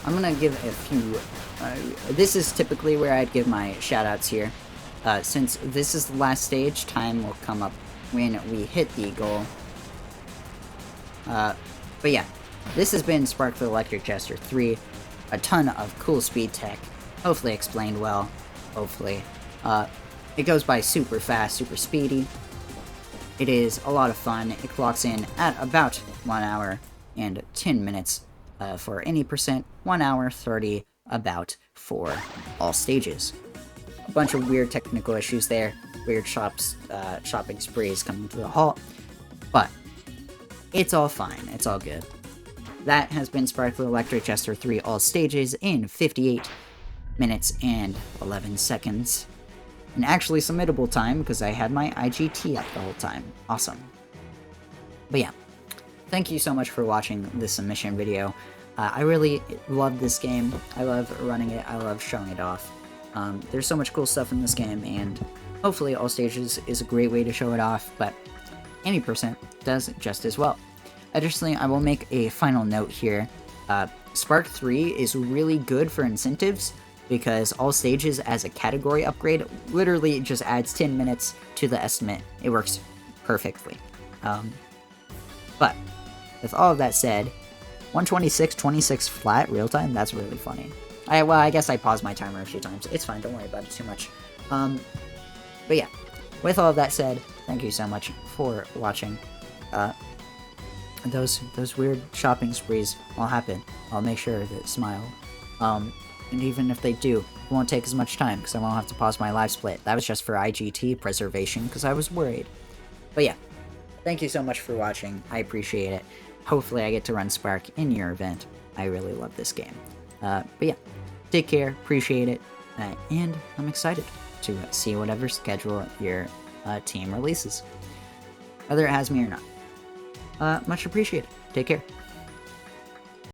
I'm gonna give a few... this is typically where I'd give my shoutouts here. Since this is the last stage, time will come up when we hit the goal. But yeah, this has been Spark the Electric Jester 3. A ton of cool speed tech. Hopefully explained well. Hopefully. It goes by super fast, super speedy. It is a lot of fun. It clocks in at about 1 hour and 10 minutes for any percent, 1 hour 30 about for all stages. A bunch of weird technical issues there, weird shopping sprees coming to a halt, but it's all fine, it's all good. That has been Sparkle Electric Jester 3 all stages in 58 minutes and 11 seconds. And actually submittable time because I had my IGT up the whole time. Awesome. But yeah, thank you so much for watching this submission video. I really love this game. I love running it. I love showing it off. There's so much cool stuff in this game, and hopefully all stages is a great way to show it off, but any percent does just as well. Additionally, I will make a final note here. Spark 3 is really good for incentives, because all stages as a category upgrade literally just adds 10 minutes to the estimate. It works perfectly. But with all of that said, 126.26 flat real time, that's really funny. I guess I paused my timer a few times. It's fine, don't worry about it too much. But yeah, with all of that said, thank you so much for watching. Those weird shopping sprees will happen. I'll make sure to smile. And even if they do, it won't take as much time because I won't have to pause my live split. That was just for IGT preservation because I was worried. But yeah, thank you so much for watching. I appreciate it. Hopefully I get to run Spark in your event. I really love this game. But yeah, take care, appreciate it, and I'm excited to see whatever schedule your team releases. Whether it has me or not. Much appreciated. Take care.